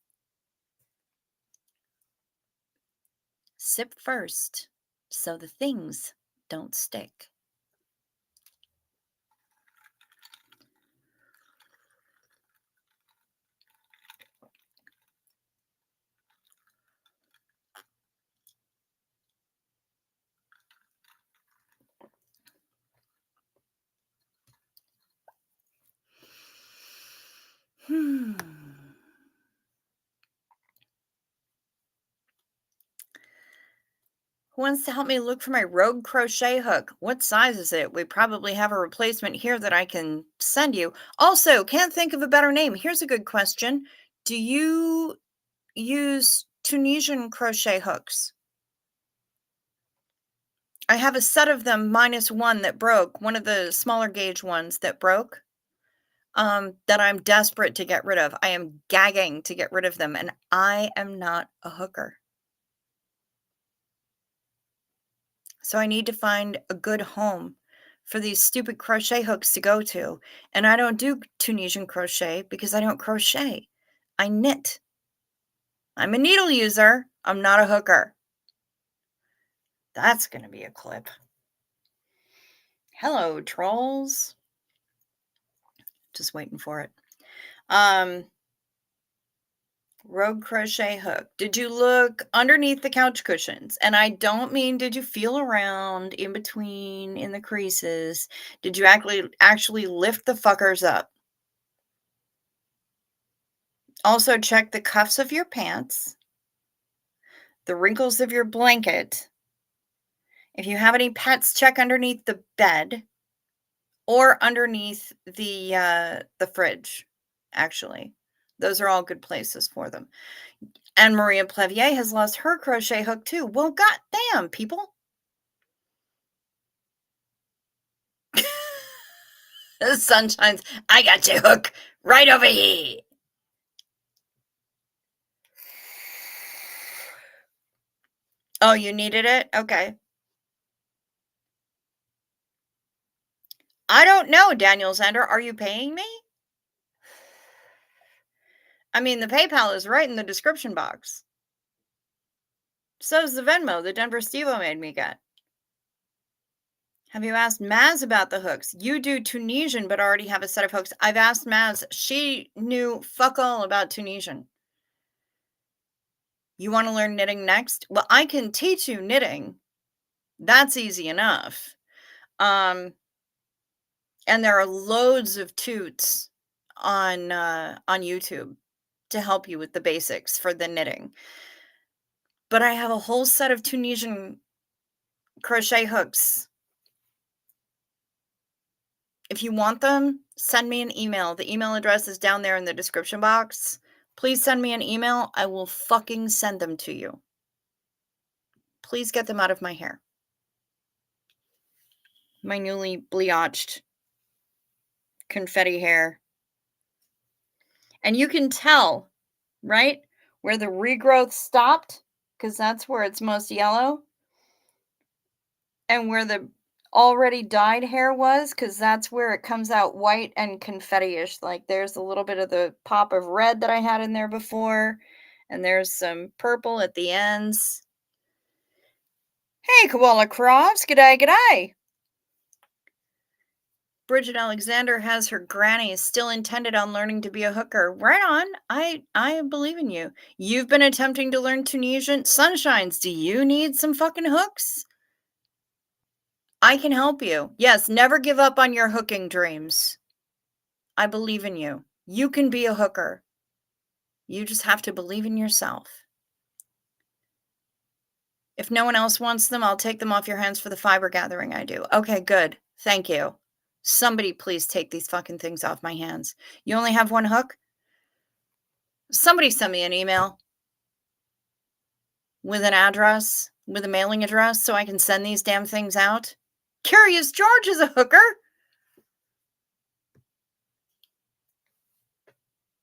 [SPEAKER 1] Sip first so the things don't stick. Hmm. Who wants to help me look for my rogue crochet hook? What size is it? We probably have a replacement here that I can send you. Also, can't think of a better name. Here's a good question. Do you use Tunisian crochet hooks. I have a set of them minus one that broke, one of the smaller gauge ones that broke, that I'm desperate to get rid of. I am gagging to get rid of them, and I am not a hooker. So I need to find a good home for these stupid crochet hooks to go to. And I don't do Tunisian crochet because I don't crochet. I knit. I'm a needle user. I'm not a hooker. That's going to be a clip. Hello, trolls. Just waiting for it. Rogue crochet hook. Did you look underneath the couch cushions? And I don't mean did you feel around in between in the creases? Did you actually lift the fuckers up? Also check the cuffs of your pants, the wrinkles of your blanket. If you have any pets, check underneath the bed or underneath the fridge, actually. Those are all good places for them. And Maria Plevier has lost her crochet hook too. Well, goddamn, people. The sun shines. I got your hook right over here. Oh, you needed it? Okay. I don't know, Daniel Zender. Are you paying me? I mean, the PayPal is right in the description box. So's the Venmo that Denver Stevo made me get. Have you asked Maz about the hooks? You do Tunisian, but already have a set of hooks. I've asked Maz. She knew fuck all about Tunisian. You want to learn knitting next? Well, I can teach you knitting. That's easy enough. And there are loads of toots on YouTube to help you with the basics for the knitting. But I have a whole set of Tunisian crochet hooks. If you want them, send me an email. The email address is down there in the description box. Please send me an email. I will fucking send them to you. Please get them out of my hair. My newly bleached confetti hair. And you can tell, right, where the regrowth stopped, because that's where it's most yellow, and where the already dyed hair was, because that's where it comes out white and confetti-ish. Like there's a little bit of the pop of red that I had in there before, and there's some purple at the ends. Hey, Koala Crofts, g'day, g'day. Bridget Alexander has her granny still intended on learning to be a hooker. Right on. I believe in you. You've been attempting to learn Tunisian. Sunshines, do you need some fucking hooks? I can help you. Yes, never give up on your hooking dreams. I believe in you. You can be a hooker. You just have to believe in yourself. If no one else wants them, I'll take them off your hands for the fiber gathering I do. Okay, good. Thank you. Somebody please take these fucking things off my hands. You only have one hook? Somebody send me an email with an address, with a mailing address, so I can send these damn things out. Curious George is a hooker.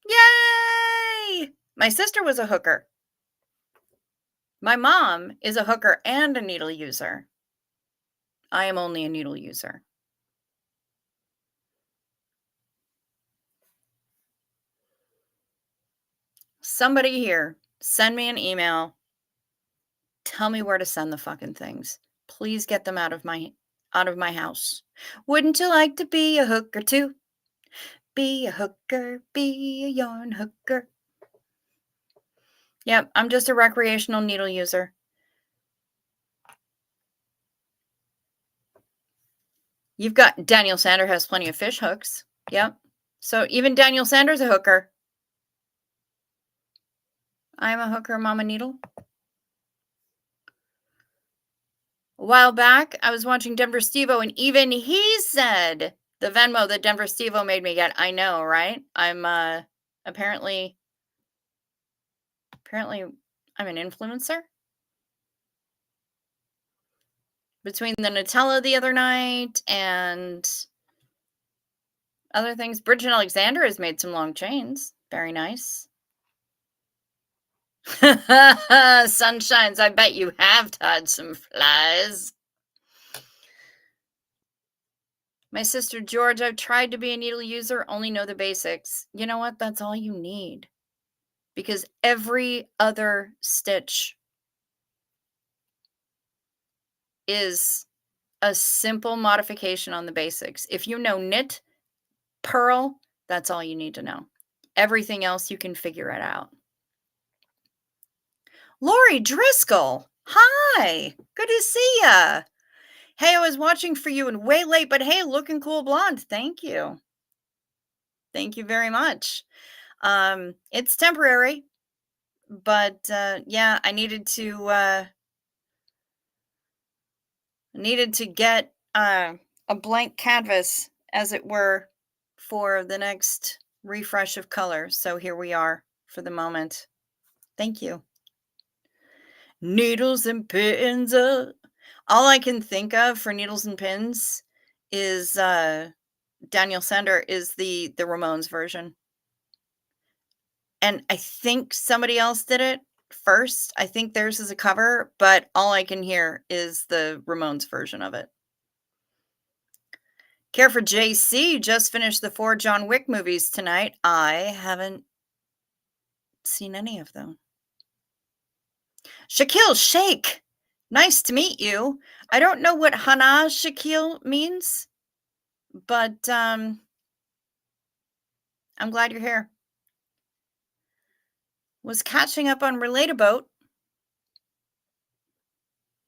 [SPEAKER 1] Yay! My sister was a hooker. My mom is a hooker and a needle user. I am only a needle user. Somebody here, send me an email. Tell me where to send the fucking things. Please get them out of my house. Wouldn't you like to be a hooker too? Be a hooker, be a yarn hooker. Yep, I'm just a recreational needle user. You've got Daniel Sander has plenty of fish hooks. Yep. So even Daniel Sander's a hooker. I'm a hooker, Mama Needle. A while back, I was watching Denver Stevo, and even he said the Venmo that Denver Stevo made me get. I know, right? I'm apparently I'm an influencer. Between the Nutella the other night and other things, Bridget Alexander has made some long chains. Very nice. Sunshines, I bet you have tied some flies. My sister George, I've tried to be a needle user, only know the basics. You know what? That's all you need. Because every other stitch is a simple modification on the basics. If you know knit, purl, that's all you need to know. Everything else, you can figure it out. Lori Driscoll, hi. Good to see ya. Hey, I was watching for you and way late, but hey, looking cool blonde. Thank you. Thank you very much. It's temporary, but yeah, I needed to get a blank canvas, as it were, for the next refresh of color. So here we are for the moment. Thank you. Needles and pins. All I can think of for needles and pins is Daniel Sender is the Ramones version. And I think somebody else did it first. I think theirs is a cover, but all I can hear is the Ramones version of it. Care for JC just finished the 4 John Wick movies tonight. I haven't seen any of them. Shaquille Shake, nice to meet you. I don't know what Hana Shaquille means, but I'm glad you're here. Was catching up on Relatabout.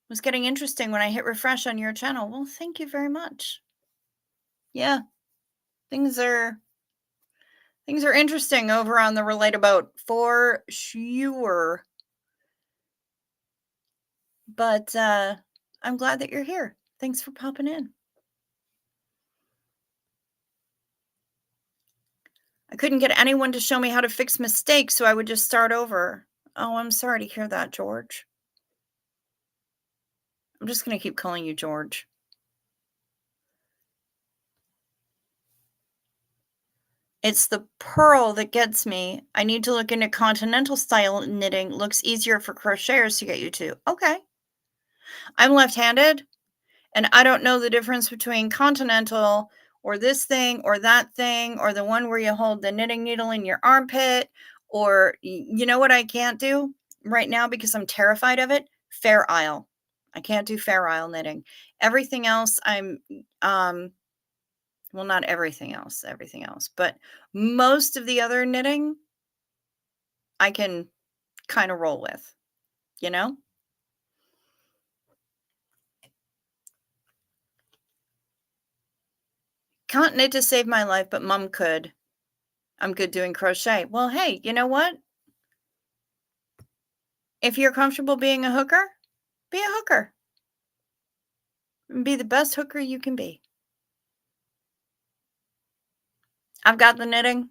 [SPEAKER 1] Was getting interesting when I hit refresh on your channel. Well, thank you very much. Yeah, things are interesting over on the Relatabout for sure. But I'm glad that you're here. Thanks for popping in. I couldn't get anyone to show me how to fix mistakes, so I would just start over. Oh, I'm sorry to hear that, George. I'm just going to keep calling you George. It's the purl that gets me. I need to look into continental style knitting. Looks easier for crocheters to get you to. Okay. I'm left-handed, and I don't know the difference between continental or this thing or that thing or the one where you hold the knitting needle in your armpit, or you know what I can't do right now because I'm terrified of it? Fair Isle. I can't do Fair Isle knitting. Everything else well, not everything else, but most of the other knitting I can kind of roll with, you know? Can't knit to save my life, but mom could. I'm good doing crochet. Well, hey, you know what? If you're comfortable being a hooker, be a hooker. Be the best hooker you can be. I've got the knitting.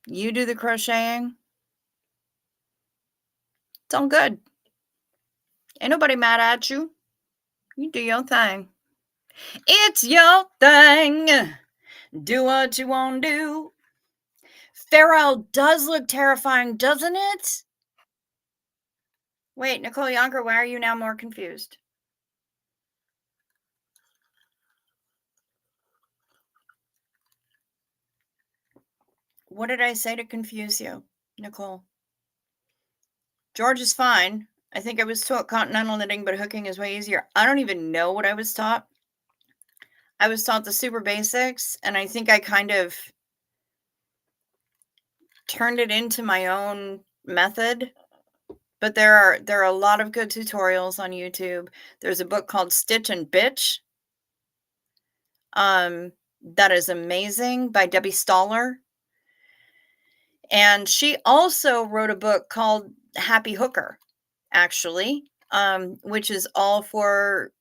[SPEAKER 1] You do the crocheting. It's all good. Ain't nobody mad at you. You do your thing. It's your thing. Do what you want to do. Farrell does look terrifying, doesn't it? Wait, Nicole Yonker, why are you now more confused? What did I say to confuse you, Nicole? George is fine. I think I was taught continental knitting, but hooking is way easier. I don't even know what I was taught. I was taught the super basics, and I think I kind of turned it into my own method. But there are a lot of good tutorials on YouTube. There's a book called Stitch and Bitch. That is amazing, by Debbie Staller. And she also wrote a book called Happy Hooker, actually, which is all for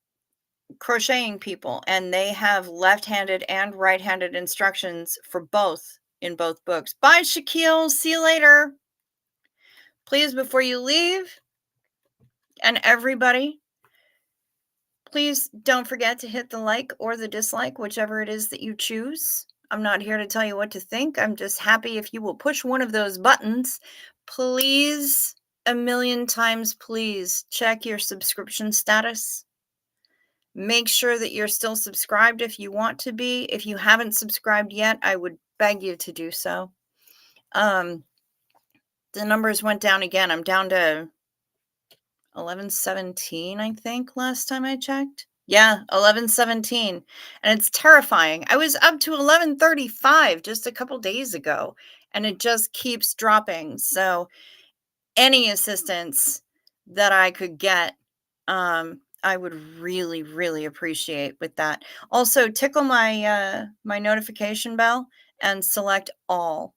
[SPEAKER 1] crocheting people. And they have left-handed and right-handed instructions for both in both books. Bye, Shaquille. See you later. Please, before you leave, And everybody, please don't forget to hit the like or the dislike, whichever it is that you choose. I'm not here to tell you what to think. I'm just happy if you will push one of those buttons. Please, a million times, please check your subscription status. Make sure that you're still subscribed if you want to be. If you haven't subscribed yet, I would beg you to do so. Um, the numbers went down again. I'm down to 1117, I think, last time I checked. Yeah, 1117. And it's terrifying. I was up to 1135 just a couple days ago, and it just keeps dropping. So, any assistance that I could get, I would really, really appreciate with that. Also, tickle my notification bell and select all.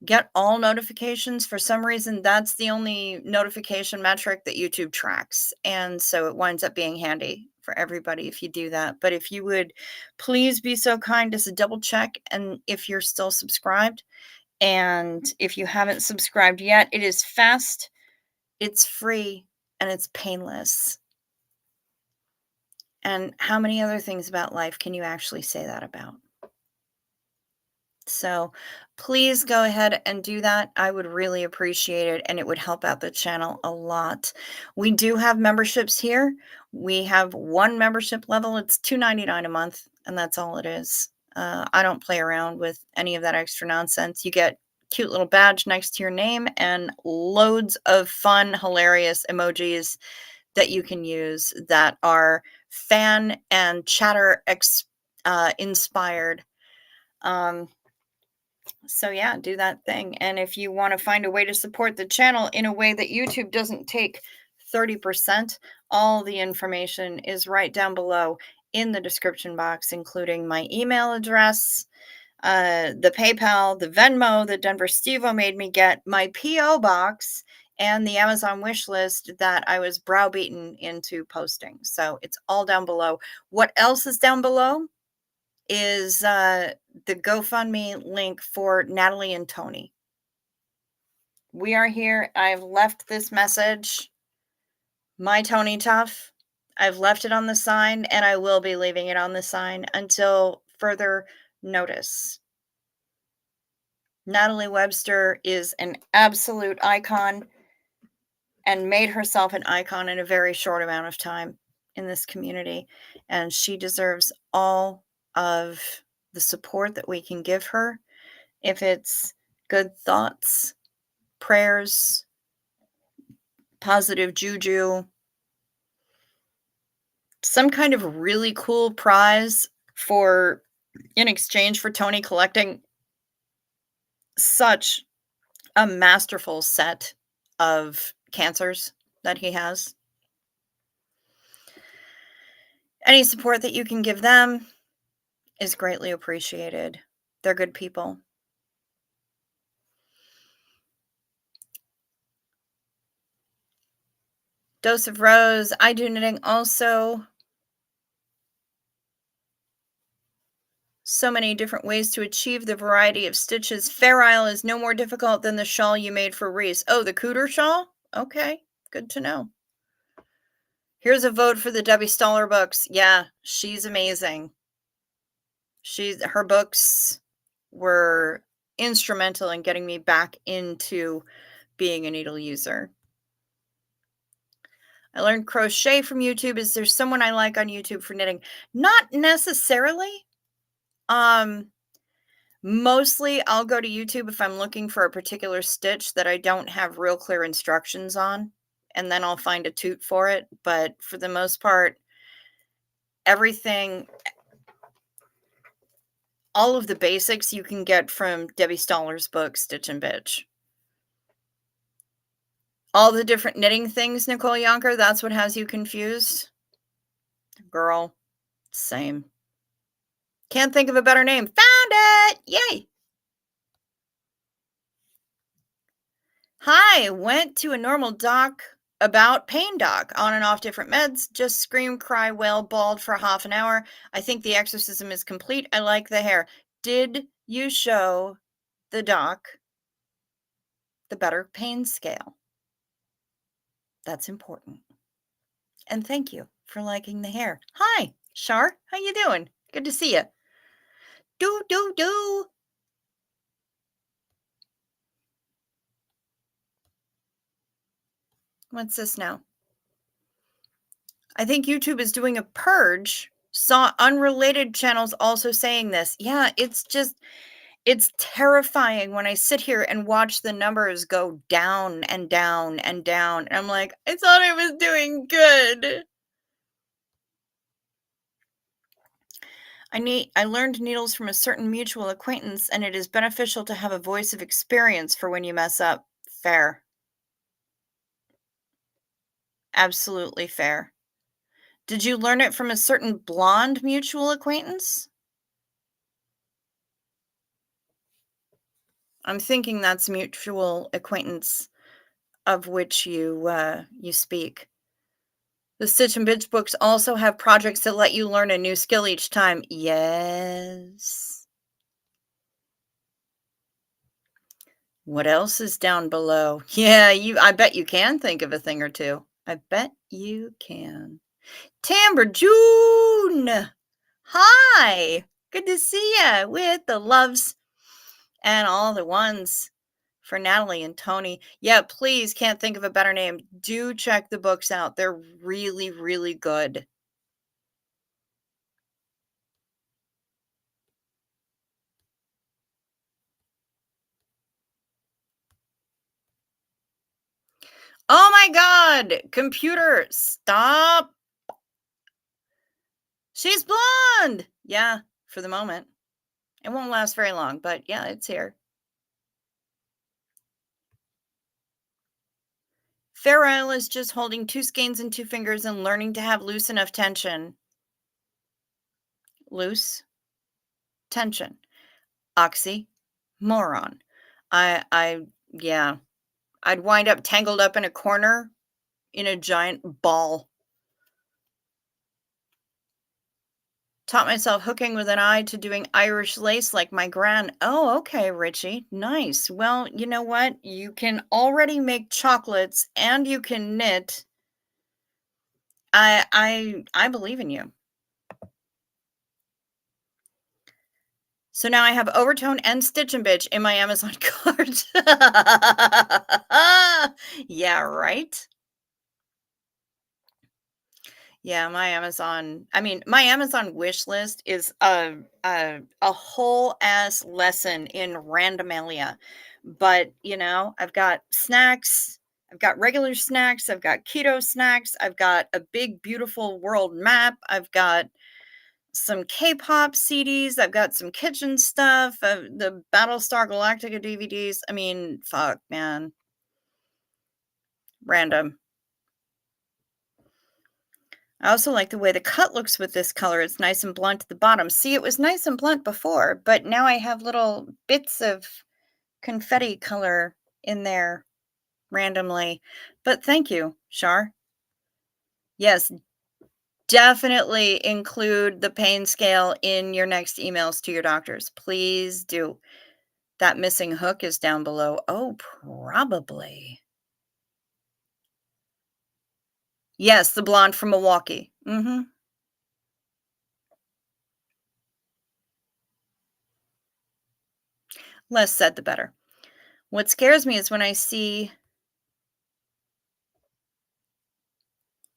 [SPEAKER 1] Get all notifications. For some reason, that's the only notification metric that YouTube tracks, and so it winds up being handy for everybody if you do that. But if you would please be so kind as to double check and if you're still subscribed, and if you haven't subscribed yet, it is fast, it's free, and it's painless. And how many other things about life can you actually say that about? So please go ahead and do that. I would really appreciate it, and it would help out the channel a lot. We do have memberships here. We have one membership level. It's $2.99 a month, and that's all it is. I don't play around with any of that extra nonsense. You get cute little badge next to your name and loads of fun, hilarious emojis that you can use that are fan and chatter inspired. So yeah, do that thing. And if you want to find a way to support the channel in a way that YouTube doesn't take 30%, all the information is right down below in the description box, including my email address, the PayPal, the Venmo that Denver Stevo made me get, my PO box, and the Amazon wish list that I was browbeaten into posting. So it's all down below. What else is down below is the GoFundMe link for Natalie and Tony. We are here. I've left this message, my Tony Tough. I've left it on the sign, and I will be leaving it on the sign until further notice. Natalie Webster is an absolute icon and made herself an icon in a very short amount of time in this community. And she deserves all of the support that we can give her. If it's good thoughts, prayers, positive juju, some kind of really cool prize for in exchange for Tony collecting such a masterful set of cancers that he has. Any support that you can give them is greatly appreciated. They're good people. Dose of Rose, I do knitting also. So many different ways to achieve the variety of stitches. Fair Isle is no more difficult than the shawl you made for Reese. Oh, the Cooter shawl? Okay, good to know. Here's a vote for the Debbie Stoller books. Yeah, she's amazing. Her books were instrumental in getting me back into being a needle user. I learned crochet from YouTube. Is there someone I like on YouTube for knitting? Not necessarily. Mostly I'll go to YouTube if I'm looking for a particular stitch that I don't have real clear instructions on, and then I'll find a toot for it. But for the most part, everything, all of the basics you can get from Debbie Stoller's book, Stitch and Bitch. All the different knitting things, Nicole Yonker, that's what has you confused? Girl, same. Can't think of a better name. Found it! Yay! Hi, went to a normal doc about pain doc, on and off different meds, just scream, cry, wail, bawled for half an hour. I think the exorcism is complete. I like the hair. Did you show the doc the better pain scale? That's important. and thank you for liking the hair. Hi, Shar. How you doing? Good to see you. Do do do. What's this now? I think YouTube is doing a purge. Saw unrelated channels also saying this. Yeah, it's terrifying when I sit here and watch the numbers go down and down and down. And I'm like, I thought I was doing good. I learned needles from a certain mutual acquaintance, and it is beneficial to have a voice of experience for when you mess up. Fair. Absolutely fair. Did you learn it from a certain blonde mutual acquaintance? I'm thinking that's mutual acquaintance of which you speak. The Stitch and Bitch books also have projects that let you learn a new skill each time. Yes. What else is down below? Yeah, I bet you can think of a thing or two. I bet you can. Timber June. Hi. Good to see ya with the loves and all the ones for Natalie and Tony. Yeah, please, can't think of a better name. Do check the books out. They're really, really good. Oh my god! Computer, stop! She's blonde! Yeah, for the moment. It won't last very long, but yeah, it's here. Fair Isle is just holding two skeins and two fingers and learning to have loose enough tension. Loose tension. Oxymoron. Yeah. I'd wind up tangled up in a corner in a giant ball. Taught myself hooking with an eye to doing Irish lace like my gran. Oh, okay, Richie. Nice. Well, you know what? You can already make chocolates and you can knit. I believe in you. So now I have Overtone and Stitch and Bitch in my Amazon cart. Yeah, right? Yeah, my Amazon wish list is a whole ass lesson in randomalia. But, I've got snacks, I've got regular snacks, I've got keto snacks, I've got a big beautiful world map, I've got some K-pop CDs, I've got some kitchen stuff, the Battlestar Galactica DVDs. I mean, fuck, man. Random. I also like the way the cut looks with this color. It's nice and blunt at the bottom. See, it was nice and blunt before, but now I have little bits of confetti color in there randomly. But thank you, Shar. Yes, definitely include the pain scale in your next emails to your doctors. Please do. That missing hook is down below. Oh, probably. Yes, the blonde from Milwaukee. Less said, the better. What scares me is when I see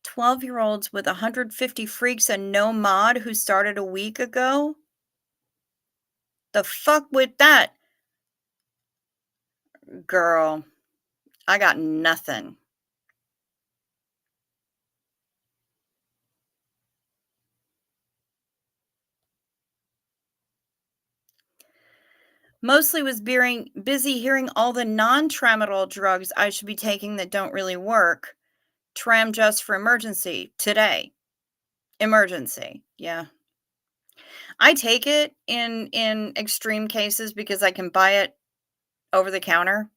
[SPEAKER 1] 12-year-olds with 150 freaks and no mod who started a week ago. The fuck with that? Girl, I got nothing. Mostly was busy hearing all the non-tramadol drugs I should be taking that don't really work. Tram just for emergency today. Emergency. Yeah. I take it in extreme cases because I can buy it over the counter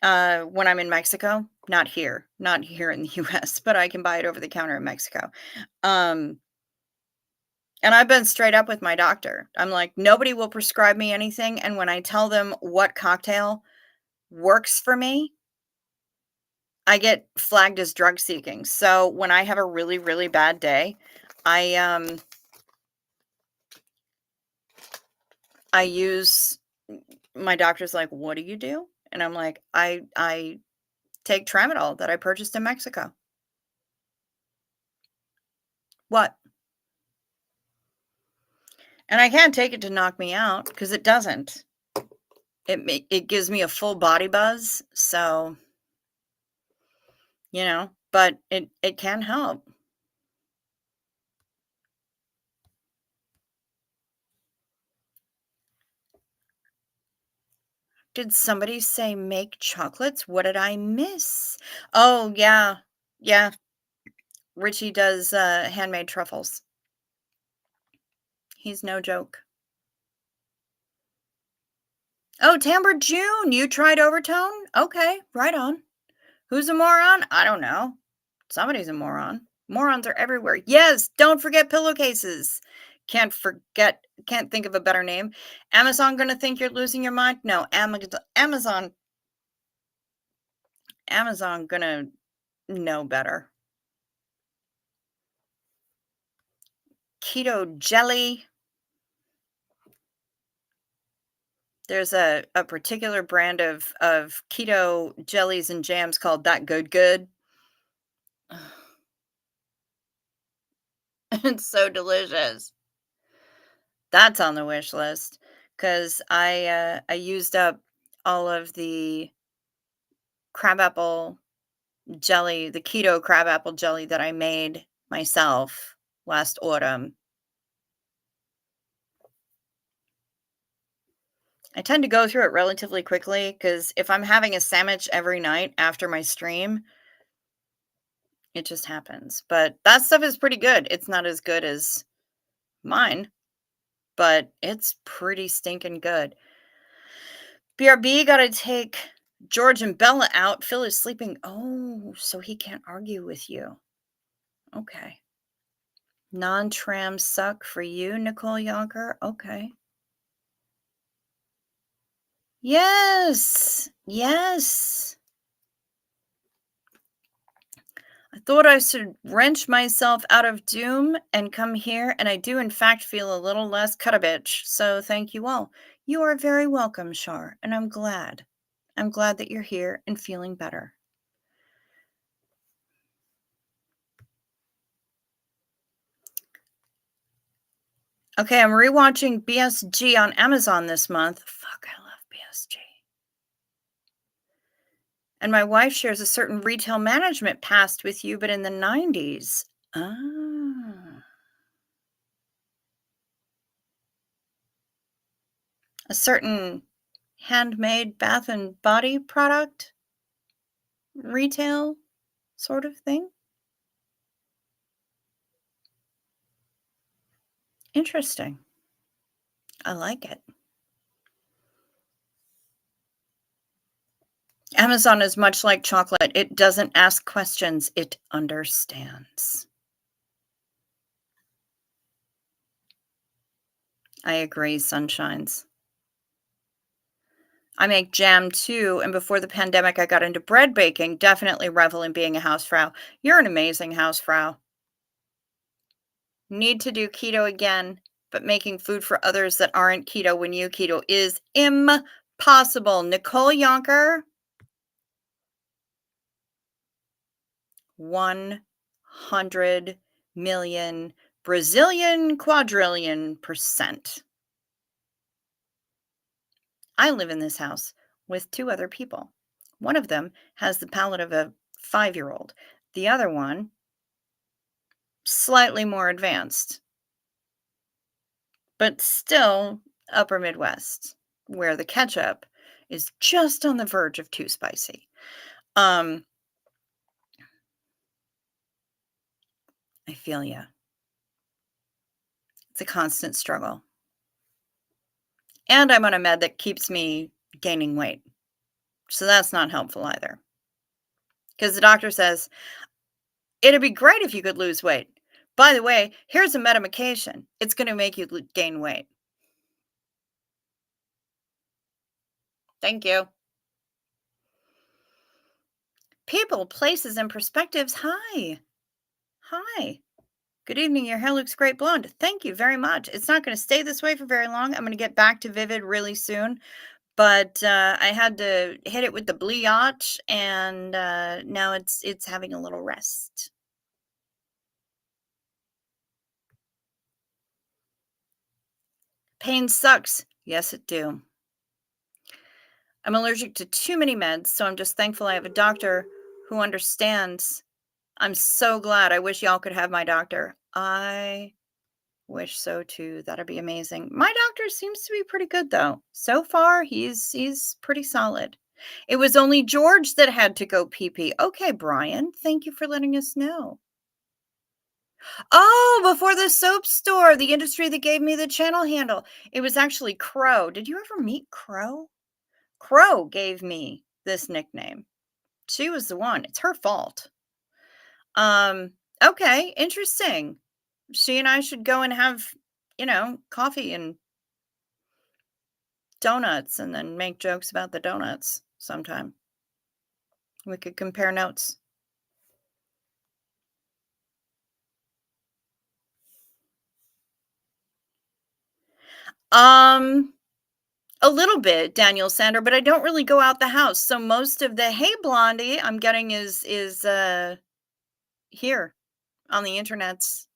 [SPEAKER 1] when I'm in Mexico. Not here in the US, but I can buy it over the counter in Mexico. And I've been straight up with my doctor. I'm like, nobody will prescribe me anything. And when I tell them what cocktail works for me, I get flagged as drug seeking. So when I have a really, really bad day, I I use my doctor's like, "What do you do?" And I'm like, I take tramadol that I purchased in Mexico." "What?" And I can't take it to knock me out because it doesn't. It gives me a full body buzz, so, but it can help. Did somebody say make chocolates? What did I miss? Oh, yeah. Yeah, Richie does, handmade truffles. He's no joke. Oh, Timbre June, you tried Overtone? Okay, right on. Who's a moron? I don't know. Somebody's a moron. Morons are everywhere. Yes, don't forget pillowcases. Can't think of a better name. Amazon gonna think you're losing your mind? No, Amazon gonna know better. Keto jelly. There's a particular brand of keto jellies and jams called That Good Good. It's so delicious. That's on the wish list because I used up all of the crabapple jelly, the keto crabapple jelly that I made myself last autumn. I tend to go through it relatively quickly because if I'm having a sandwich every night after my stream, it just happens. But that stuff is pretty good. It's not as good as mine, but it's pretty stinking good. BRB gotta take George and Bella out. Phil is sleeping. Oh, so he can't argue with you. Okay. Non-tram suck for you, Nicole Yonker? Okay. Yes. Yes. I thought I should wrench myself out of doom and come here, and I do in fact feel a little less cut a bitch. So thank you all. You are very welcome, Shar, and I'm glad. I'm glad that you're here and feeling better. Okay, I'm rewatching BSG on Amazon this month. Fuck, I love BSG. And my wife shares a certain retail management past with you, but in the 90s. Ah. A certain handmade bath and body product retail sort of thing. Interesting. I like it. Amazon is much like chocolate. It doesn't ask questions, it understands. I agree, sunshines. I make jam too, and before the pandemic, I got into bread baking. Definitely revel in being a housefrau. You're an amazing housefrau. Need to do keto again, but making food for others that aren't keto when you keto is impossible. Nicole Yonker, 100 million Brazilian quadrillion %. I live in this house with two other people. One of them has the palate of a 5-year-old. The other one, slightly more advanced, but still upper Midwest, where the ketchup is just on the verge of too spicy. I feel ya. It's a constant struggle. And I'm on a med that keeps me gaining weight. So that's not helpful either. Because the doctor says, it'd be great if you could lose weight. By the way, here's a medication. It's going to make you gain weight. Thank you. People, places, and perspectives. Hi. Hi. Good evening. Your hair looks great blonde. Thank you very much. It's not going to stay this way for very long. I'm going to get back to vivid really soon. But I had to hit it with the bleach, and now it's having a little rest. Pain sucks. Yes, it do. I'm allergic to too many meds, so I'm just thankful I have a doctor who understands. I'm so glad. I wish y'all could have my doctor. I wish so too. That'd be amazing. My doctor seems to be pretty good though. So far, he's pretty solid. It was only George that had to go pee pee. Okay, Brian, thank you for letting us know. Oh, before the soap store, the industry that gave me the channel handle. It was actually Crow. Did you ever meet Crow? Crow gave me this nickname. She was the one. It's her fault. Um, okay, interesting. She and I should go and have, coffee and donuts and then make jokes about the donuts sometime. We could compare notes. Um, a little bit, Daniel Sander, but I don't really go out the house. So most of the "Hey Blondie" I'm getting is here on the internets.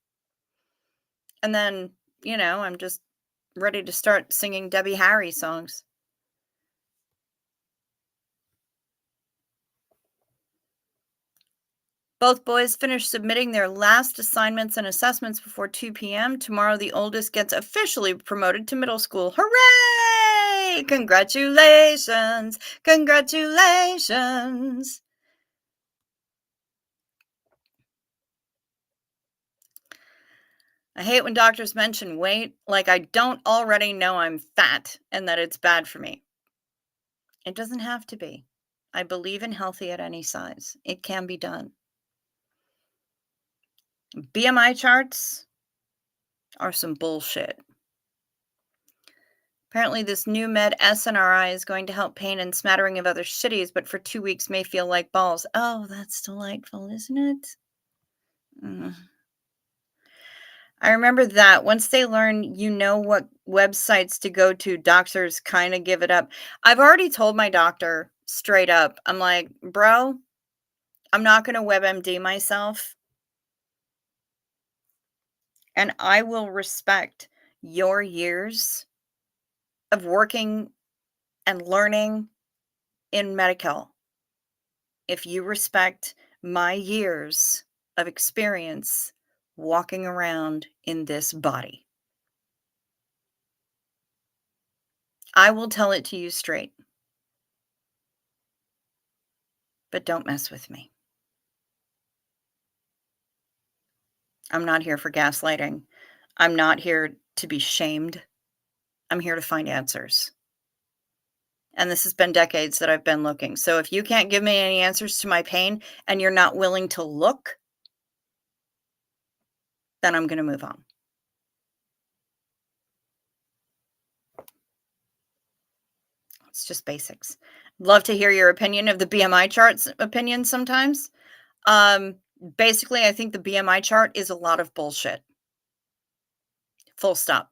[SPEAKER 1] And then, I'm just ready to start singing Debbie Harry songs. Both boys finished submitting their last assignments and assessments before 2 p.m. Tomorrow, the oldest gets officially promoted to middle school. Hooray! Congratulations! Congratulations! I hate when doctors mention weight like I don't already know I'm fat and that it's bad for me. It doesn't have to be. I believe in healthy at any size. It can be done. BMI charts are some bullshit. Apparently, this new med SNRI is going to help pain and smattering of other shitties, but for 2 weeks may feel like balls. Oh, that's delightful, isn't it? Mm. I remember that once they learn what websites to go to, doctors kind of give it up. I've already told my doctor straight up, I'm like, bro, I'm not going to WebMD myself, and I will respect your years of working and learning in medical if you respect my years of experience walking around in this body. I will tell it to you straight, but don't mess with me. I'm not here for gaslighting. I'm not here to be shamed. I'm here to find answers. And this has been decades that I've been looking. So if you can't give me any answers to my pain and you're not willing to look, then I'm going to move on. It's just basics. Love to hear your opinion of the BMI charts opinion sometimes. Basically, I think the BMI chart is a lot of bullshit. Full stop.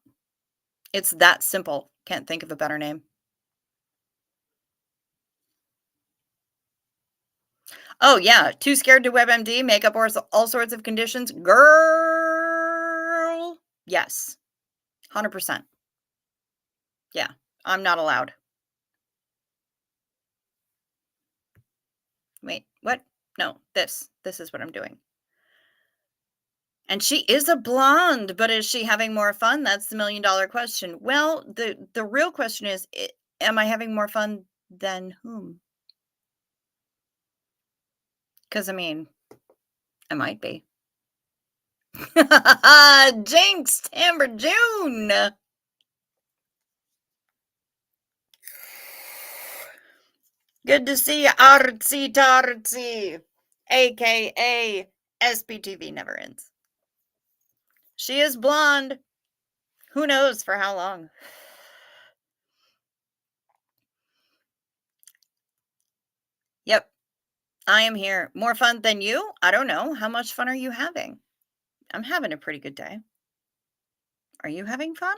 [SPEAKER 1] It's that simple. Can't think of a better name. Oh, yeah. Too scared to WebMD, make up all sorts of conditions. Girl. Yes. 100%. Yeah. I'm not allowed. Wait, what? No, this. This is what I'm doing. And she is a blonde, but is she having more fun? That's the $1,000,000 question. Well, the real question is, am I having more fun than whom? Because, I mean, I might be. Jinx, Amber June. Good to see you, Artsy Tartsy, aka SPTV never ends. She is blonde. Who knows for how long? Yep. I am here. More fun than you? I don't know. How much fun are you having? I'm having a pretty good day. Are you having fun?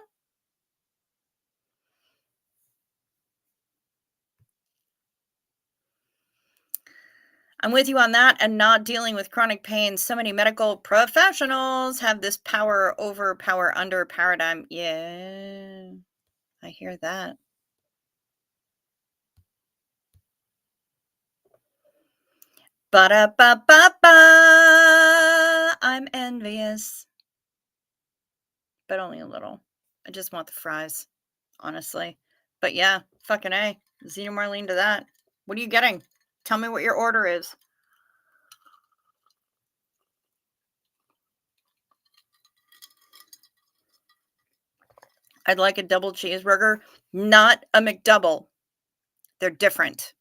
[SPEAKER 1] I'm with you on that and not dealing with chronic pain. So many medical professionals have this power over, power under paradigm. Yeah, I hear that. Ba-da-ba-ba-ba. I'm envious, but only a little. I just want the fries, honestly. But yeah, fucking A. Xena Marlene to that. What are you getting? Tell me what your order is. I'd like a double cheeseburger, not a McDouble. They're different.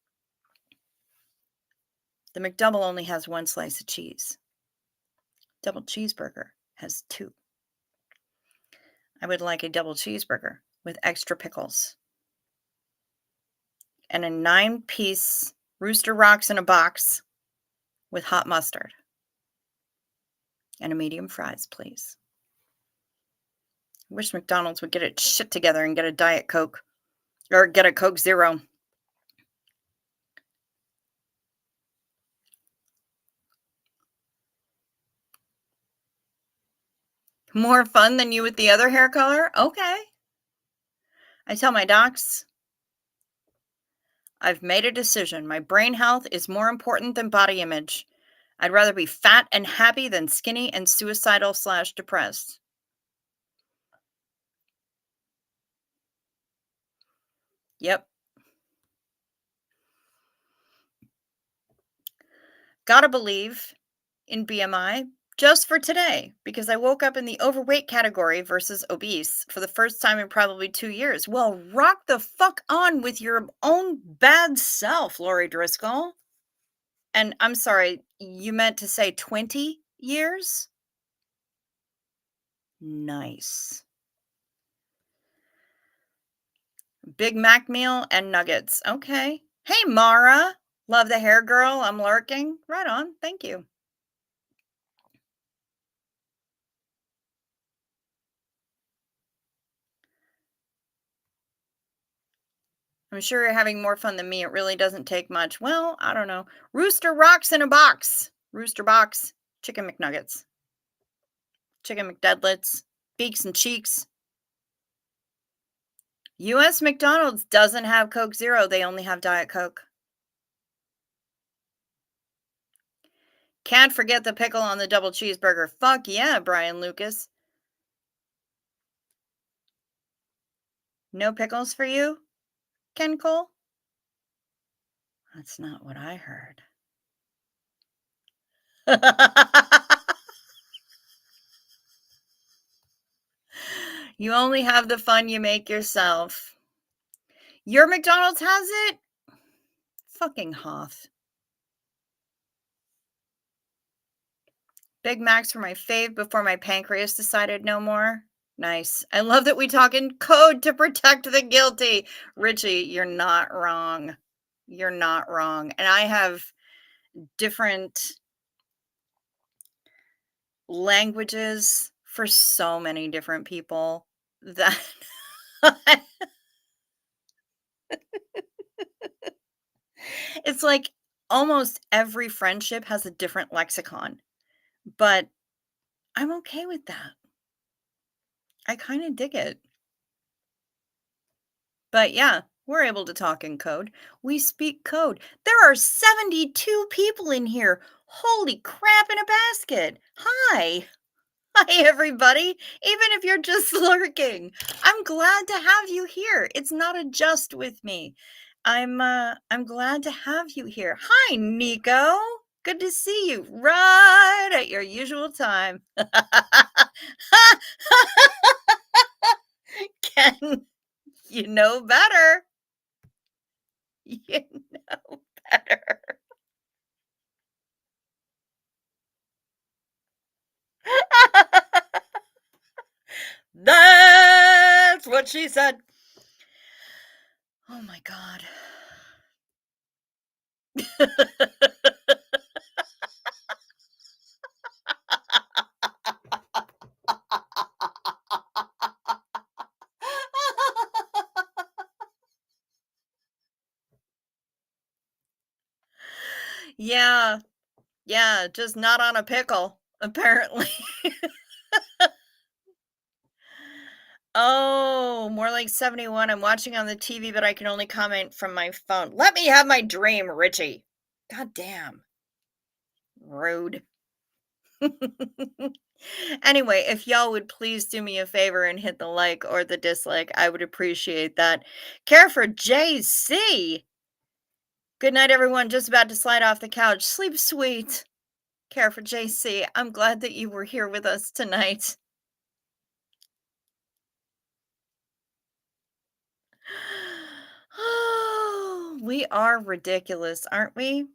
[SPEAKER 1] The McDouble only has one slice of cheese. Double cheeseburger has two. I would like a double cheeseburger with extra pickles and a 9-piece Rooster Rocks in a box with hot mustard and a medium fries, please. I wish McDonald's would get its shit together and get a Diet Coke or get a Coke Zero. More fun than you with the other hair color? Okay. I tell my docs, I've made a decision. My brain health is more important than body image. I'd rather be fat and happy than skinny and suicidal/depressed. Yep. Gotta believe in BMI just for today because I woke up in the overweight category versus obese for the first time in probably 2 years. Well, rock the fuck on with your own bad self, Lori Driscoll. And I'm sorry, you meant to say 20 years? Nice. Big Mac meal and nuggets. Okay. Hey, Mara. Love the hair girl. I'm lurking. Right on. Thank you. I'm sure you're having more fun than me. It really doesn't take much. Well, I don't know. Rooster Rocks in a box. Rooster box. Chicken McNuggets. Chicken McDeadlets. Beaks and cheeks. U.S. McDonald's doesn't have Coke Zero. They only have Diet Coke. Can't forget the pickle on the double cheeseburger. Fuck yeah, Brian Lucas. No pickles for you, Ken Cole? That's not what I heard. You only have the fun you make yourself. Your McDonald's has it? Fucking Hoth. Big Macs were my fave before my pancreas decided no more. Nice. I love that we talk in code to protect the guilty. Richie, you're not wrong. You're not wrong. And I have different languages for so many different people that it's like almost every friendship has a different lexicon, but I'm okay with that. I kind of dig it. But yeah, we're able to talk in code. We speak code. There are 72 people in here. Holy crap in a basket. Hi. Hi, everybody. Even if you're just lurking, I'm glad to have you here. It's not a just with me. I'm glad to have you here. Hi, Nico. Good to see you right at your usual time. Ken, you know better. You know better. That's what she said. Oh my God. Yeah, yeah, just not on a pickle, apparently. Oh, more like 71. I'm watching on the TV, but I can only comment from my phone. Let me have my dream, Richie. God damn. Rude. Anyway, if y'all would please do me a favor and hit the like or the dislike, I would appreciate that. Care for JC. Good night, everyone. Just about to slide off the couch. Sleep sweet. Care for JC. I'm glad that you were here with us tonight. Oh, we are ridiculous, aren't we?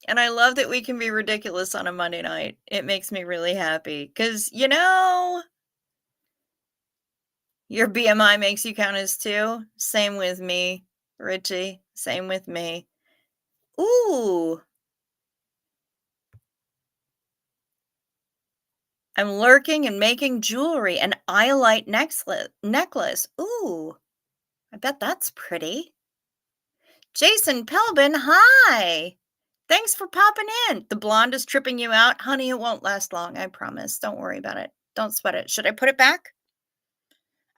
[SPEAKER 1] And I love that we can be ridiculous on a Monday night. It makes me really happy because, your BMI makes you count as two. Same with me, Richie. Same with me. Ooh, I'm lurking and making jewelry, an eyelite necklace. Ooh, I bet that's pretty. Jason Pelbin, hi. Thanks for popping in. The blonde is tripping you out. Honey, it won't last long, I promise. Don't worry about it. Don't sweat it. Should I put it back?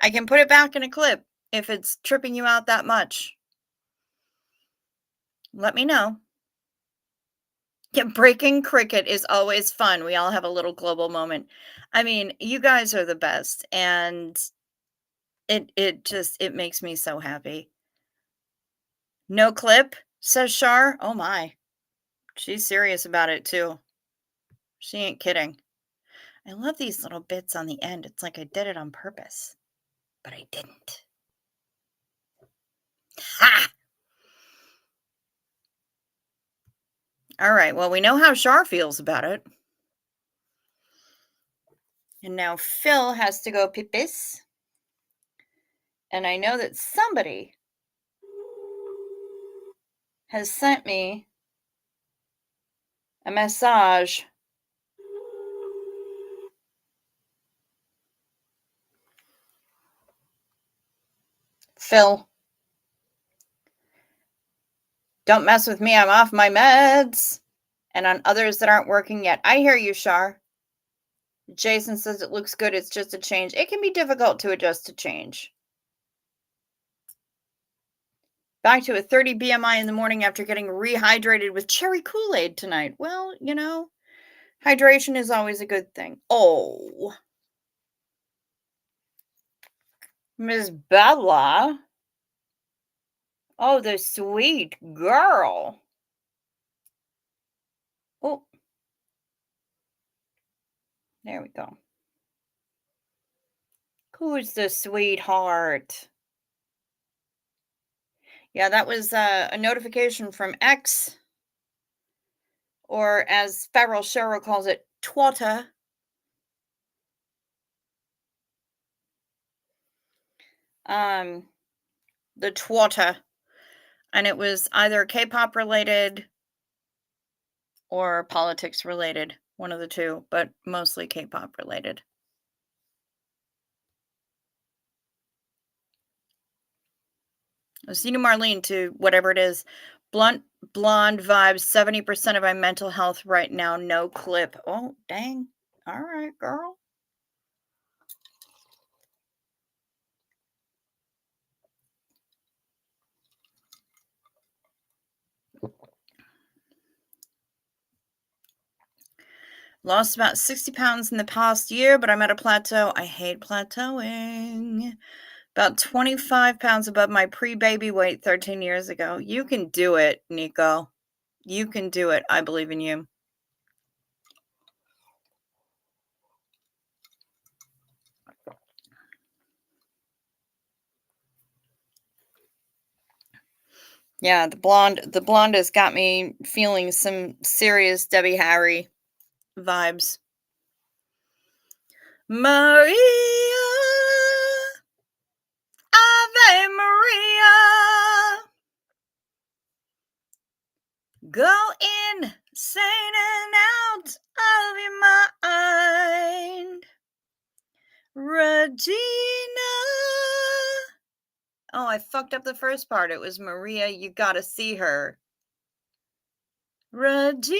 [SPEAKER 1] I can put it back in a clip if it's tripping you out that much. Let me know. Yeah, breaking cricket is always fun. We all have a little global moment. I mean, you guys are the best, and it makes me so happy. No clip, says Shar. Oh my. She's serious about it too. She ain't kidding. I love these little bits on the end. It's like I did it on purpose, but I didn't. Ha! All right. Well, we know how Shar feels about it. And now Phil has to go pipis. And I know that somebody has sent me a message. Phil, don't mess with me. I'm off my meds. And on others that aren't working yet. I hear you, Shar. Jason says it looks good. It's just a change. It can be difficult to adjust to change. Back to a 30 BMI in the morning after getting rehydrated with cherry Kool-Aid tonight. Well, hydration is always a good thing. Oh, Miss Bella. Oh, the sweet girl. Oh, there we go. Who's the sweetheart? Yeah, that was a notification from X, or as Feral Cheryl calls it, Twitter. The Twitter. And it was either K-pop related or politics related, one of the two, but mostly K-pop related. Zena Marlene to whatever it is. Blunt blonde vibes, 70% of my mental health right now, no clip. Oh, dang. All right, girl. Lost about 60 pounds in the past year, but I'm at a plateau. I hate plateauing. About 25 pounds above my pre-baby weight 13 years ago. You can do it, Nico. You can do it. I believe in you. Yeah, the blonde has got me feeling some serious Debbie Harry vibes. Maria, Ave Maria, go insane and out of your Oh, I fucked up the first part. It was Maria, you gotta see her. Regina,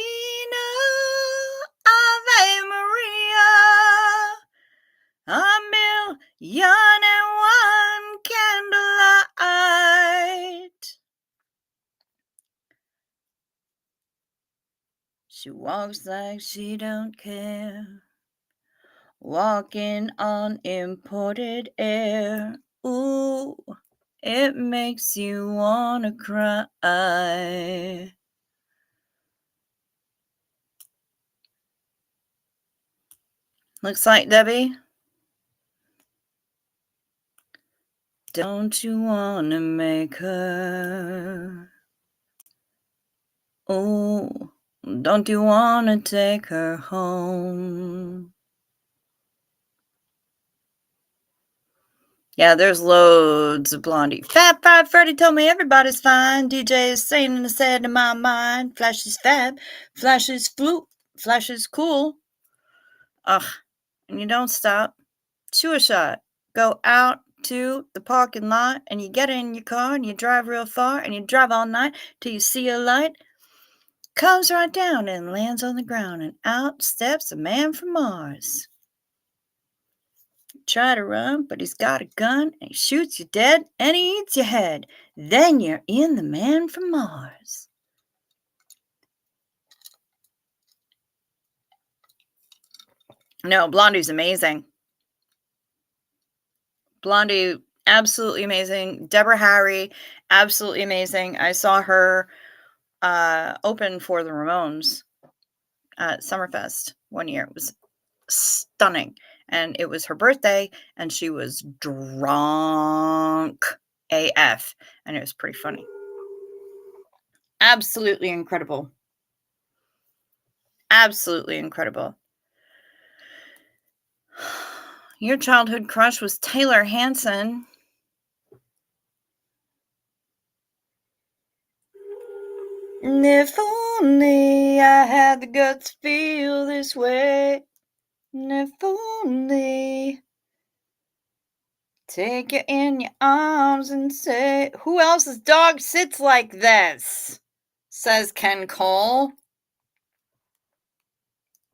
[SPEAKER 1] Ave Maria, a million and one candlelight. She walks like she don't care, walking on imported air. Ooh, it makes you wanna cry. Looks like Debbie. Don't you wanna make her? Oh, don't you wanna take her home? Yeah, there's loads of Blondie. Fab Five Freddy told me everybody's fine. DJ is saying and said in my mind. Flash is fab, Flash is flute, Flash is cool. Ugh, and you don't stop. Chew a shot. Go out to the parking lot and you get in your car and you drive real far and you drive all night till you see a light. Comes right down and lands on the ground and out steps a man from Mars. Try to run, but he's got a gun and he shoots you dead and he eats your head. Then you're in the man from Mars. No, Blondie's amazing. Blondie, absolutely amazing. Deborah Harry, absolutely amazing. I saw her open for the Ramones at Summerfest one year. It was stunning. And it was her birthday, and she was drunk AF, and it was pretty funny. Absolutely incredible. Absolutely incredible. Your childhood crush was Taylor Hanson. And if only I had the guts to feel this way. And if only take you in your arms and say, who else's dog sits like this? Says Ken Cole.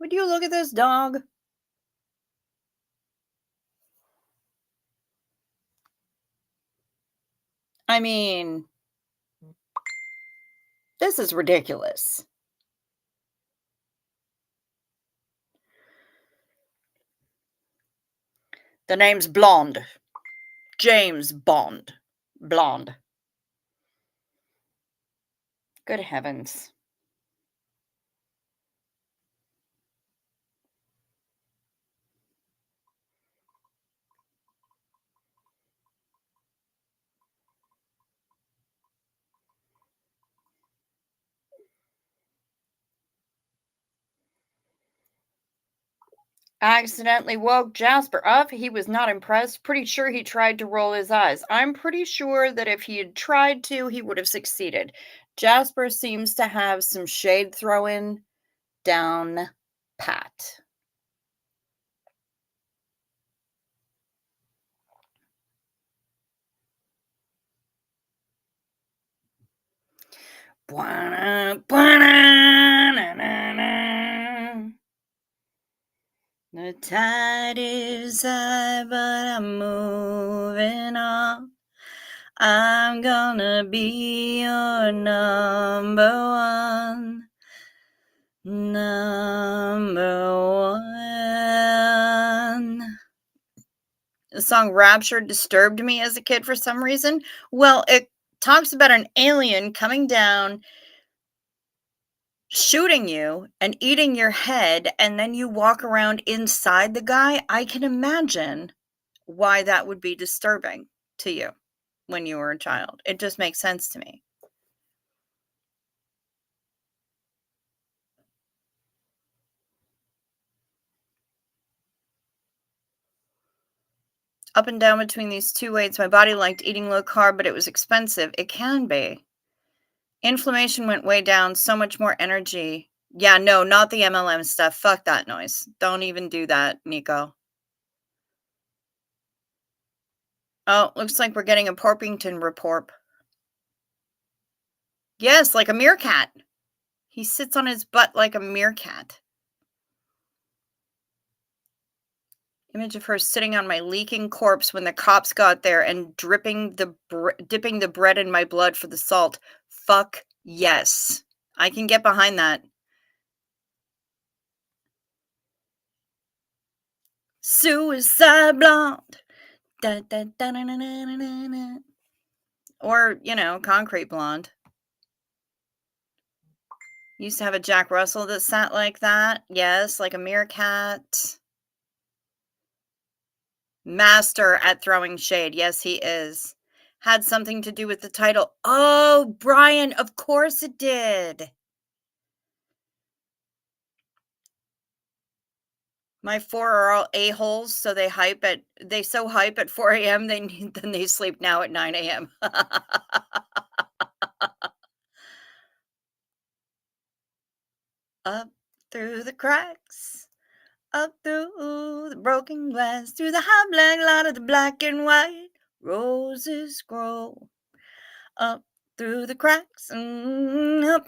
[SPEAKER 1] Would you look at this dog? I mean, this is ridiculous. The name's Blonde. James Bond. Blonde. Good heavens. Accidentally woke Jasper up. He was not impressed. Pretty sure he tried to roll his eyes. I'm pretty sure that if he had tried to, he would have succeeded. Jasper seems to have some shade throwing down pat. The tide is high, but I'm moving on. I'm gonna be your number one. Number one. The song Rapture disturbed me as a kid for some reason. Well, it talks about an alien coming down, shooting you and eating your head, and then you walk around inside the guy. I can imagine why that would be disturbing to you when you were a child. It just makes sense to me. Up and down between these two weights. My body liked eating low carb, but it was expensive. It can be. Inflammation went way down. So much more energy. Yeah, no, not the MLM stuff. Fuck that noise. Don't even do that, Nico. Oh, looks like we're getting a Porpington report. Yes, like a meerkat. He sits on his butt like a meerkat. Image of her sitting on my leaking corpse when the cops got there and dipping the bread in my blood for the salt. Fuck yes. I can get behind that. Suicide blonde. Da, da, da, na, na, na, na, na, na. Or, concrete blonde. Used to have a Jack Russell that sat like that. Yes, like a meerkat. Master at throwing shade. Yes, he is. Had something to do with the title. Oh, Brian, of course it did. My 4 are all a-holes, so they so hype at 4 AM, then they sleep now at 9 AM. Up through the cracks, up through the broken glass, through the high black light of the black and white, roses grow. Up through the cracks, up the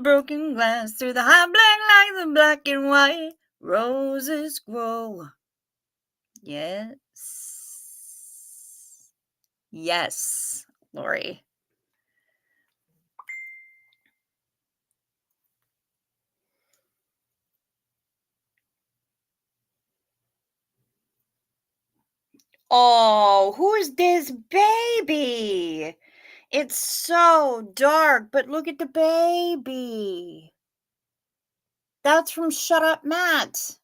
[SPEAKER 1] broken glass, through the high black light of the black and white, roses grow. Yes. Yes, Lori. Oh, who's this baby? It's so dark, but look at the baby. That's from Shut Up Matt.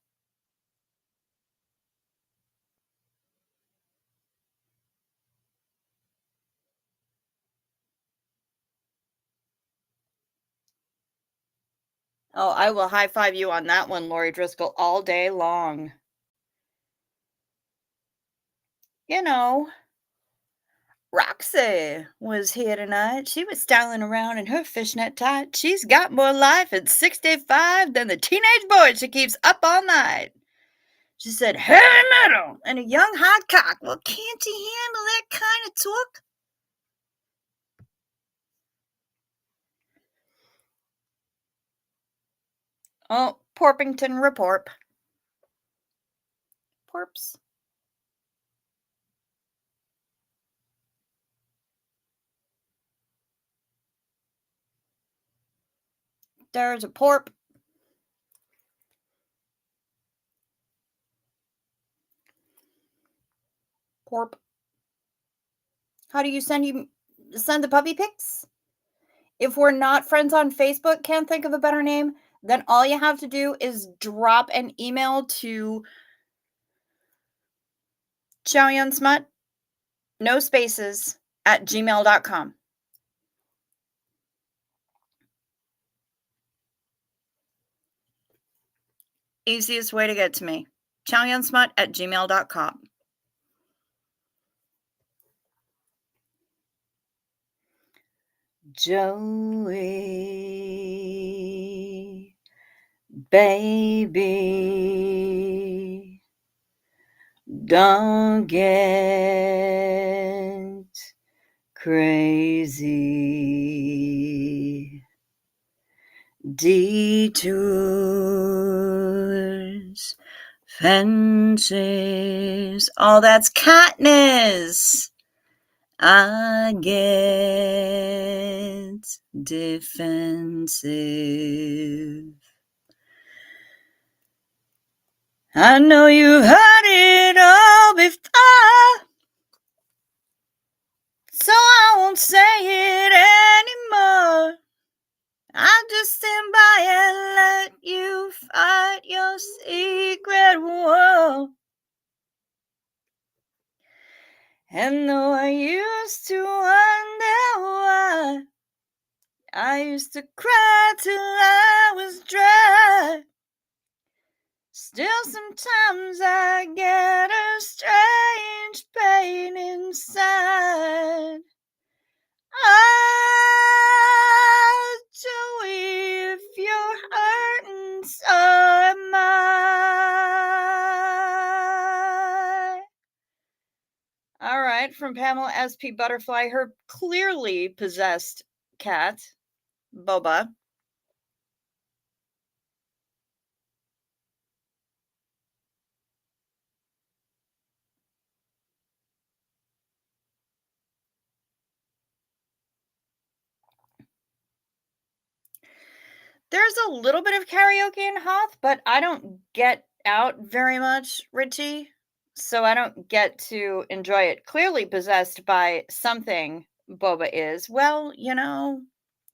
[SPEAKER 1] Oh, I will high five you on that one, Lori Driscoll, all day long. You know, Roxy was here tonight. She was styling around in her fishnet tight. She's got more life at 65 than the teenage boy she keeps up all night. She said, heavy metal and a young hot cock. Well, can't you handle that kind of talk? Oh, Porpington report. Porps. There's a porp. Porp. How do you send the puppy pics? If we're not friends on Facebook, can't think of a better name, then all you have to do is drop an email to chowyunsmut, no spaces, at gmail.com. Easiest way to get to me. chowyunsmut at gmail.com. Joey, baby, don't get crazy. Detours, fences, all that's Katniss. I get defensive. I know you've heard it all before, so I won't say it anymore. I'll just stand by and let you fight your secret war. And though I used to wonder why, I used to cry till I was dry. Still sometimes I get a strange pain inside. Oh, Joey, if you're hurting, so am I. All right. right, from Pamela SP Butterfly, her clearly possessed cat, Boba. There's a little bit of karaoke in Hoth, but I don't get out very much, Richie, so I don't get to enjoy it. Clearly possessed by something, Boba is. Well,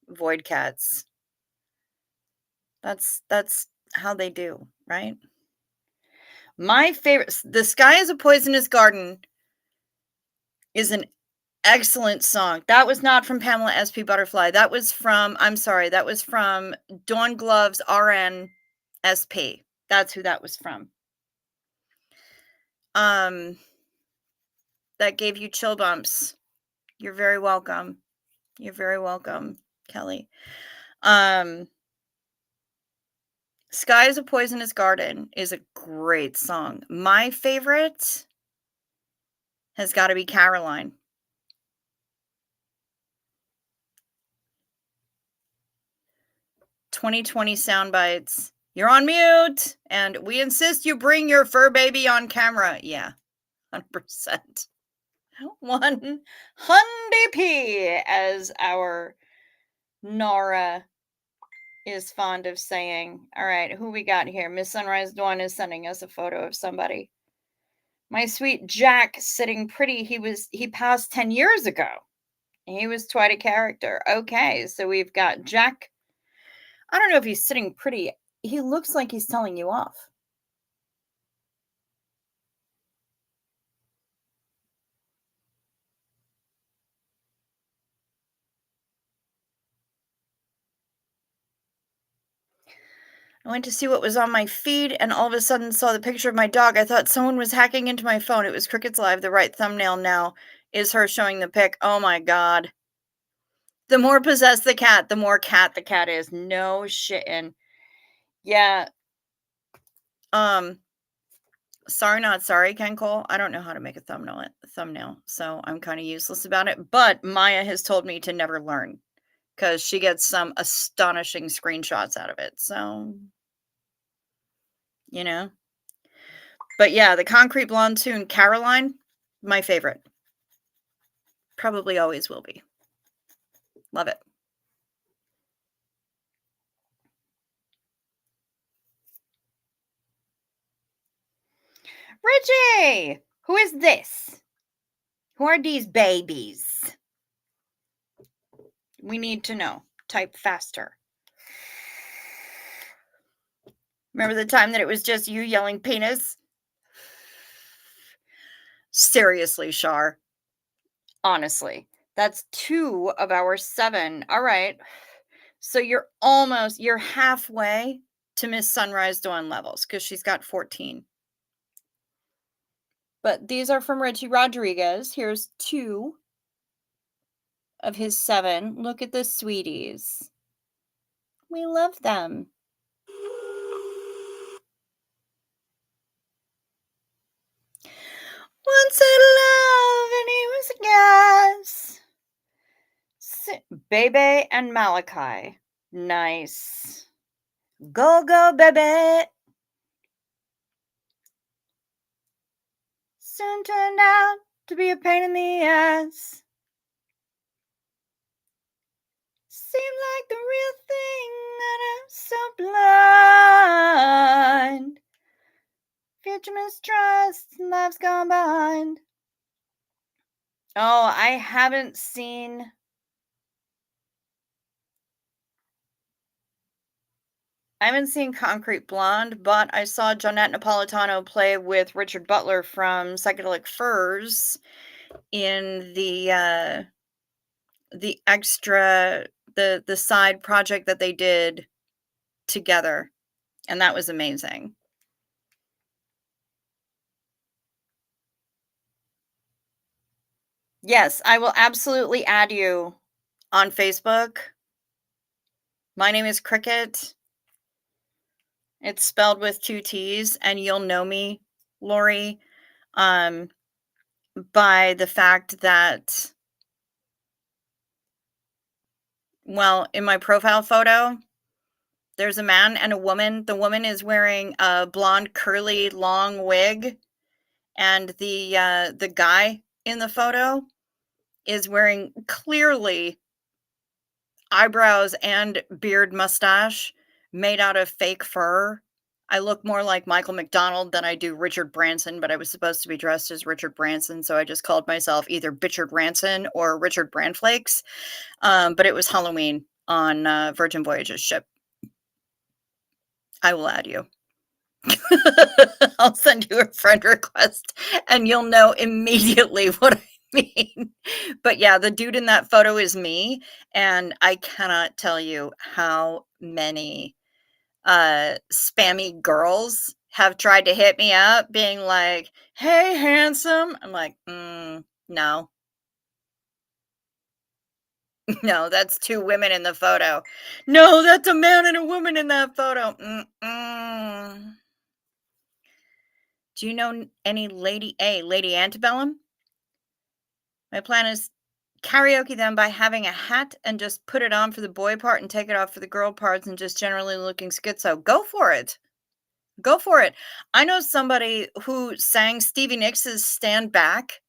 [SPEAKER 1] void cats. That's how they do, right? My favorite, The Sky is a Poisonous Garden is an excellent song. That was not from Pamela SP Butterfly. I'm sorry, that was from Dawn Gloves RN SP. That's who that was from. Um, that gave you chill bumps. You're very welcome. You're very welcome, Kelly. Sky is a Poisonous Garden is a great song. My favorite has got to be Caroline. 2020 sound bites. You're on mute, and we insist you bring your fur baby on camera. Yeah, 100%. 100p, as our Nora is fond of saying. All right, who we got here? Miss Sunrise Dawn is sending us a photo of somebody. My sweet Jack sitting pretty. He passed 10 years ago. He was quite a character. Okay, so we've got Jack. I don't know if he's sitting pretty. He looks like he's telling you off. I went to see what was on my feed and all of a sudden saw the picture of my dog. I thought someone was hacking into my phone. It was Cricket's Live. The right thumbnail now is her showing the pic. Oh my God. The more possessed the cat, the more cat the cat is. No shitting. Yeah. Sorry, not sorry, Ken Cole. I don't know how to make a thumbnail, so I'm kind of useless about it. But Maya has told me to never learn because she gets some astonishing screenshots out of it. So, you know. But yeah, the Concrete Blonde tune, Caroline, my favorite. Probably always will be. Love it. Richie! Who is this? Who are these babies? We need to know. Type faster. Remember the time that it was just you yelling penis? Seriously, Shar. Honestly. That's 2 of our 7. All right. So you're halfway to Miss Sunrise Dawn levels because she's got 14. But these are from Richie Rodriguez. Here's 2 of his 7. Look at the sweeties. We love them. Once I love and he was a gas. Bebe and Malachi. Nice. Go, go, baby. Soon turned out to be a pain in the ass. Seemed like the real thing that I'm so blind. Future mistrust, life's gone behind. Oh, I haven't seen Concrete Blonde, but I saw Jonette Napolitano play with Richard Butler from Psychedelic Furs in the extra the side project that they did together, and that was amazing. Yes, I will absolutely add you on Facebook. My name is Cricket. It's spelled with 2 T's, and you'll know me, Lori. by the fact that, well, in my profile photo, there's a man and a woman. The woman is wearing a blonde, curly, long wig, and the guy in the photo is wearing clearly eyebrows and beard mustache made out of fake fur. I look more like Michael McDonald than I do Richard Branson, but I was supposed to be dressed as Richard Branson, so I just called myself either Bitchard Ranson or Richard Brandflakes. But it was Halloween on Virgin Voyages ship. I will add you. I'll send you a friend request and you'll know immediately what I mean. But yeah, the dude in that photo is me, and I cannot tell you how many spammy girls have tried to hit me up being like, "Hey, handsome." I'm like, no. No, that's two women in the photo. No, that's a man and a woman in that photo. Mm-mm. Do you know any Lady Antebellum? My plan is karaoke them by having a hat and just put it on for the boy part and take it off for the girl parts and just generally looking schizo. Go for it. Go for it. I know somebody who sang Stevie Nicks' Stand Back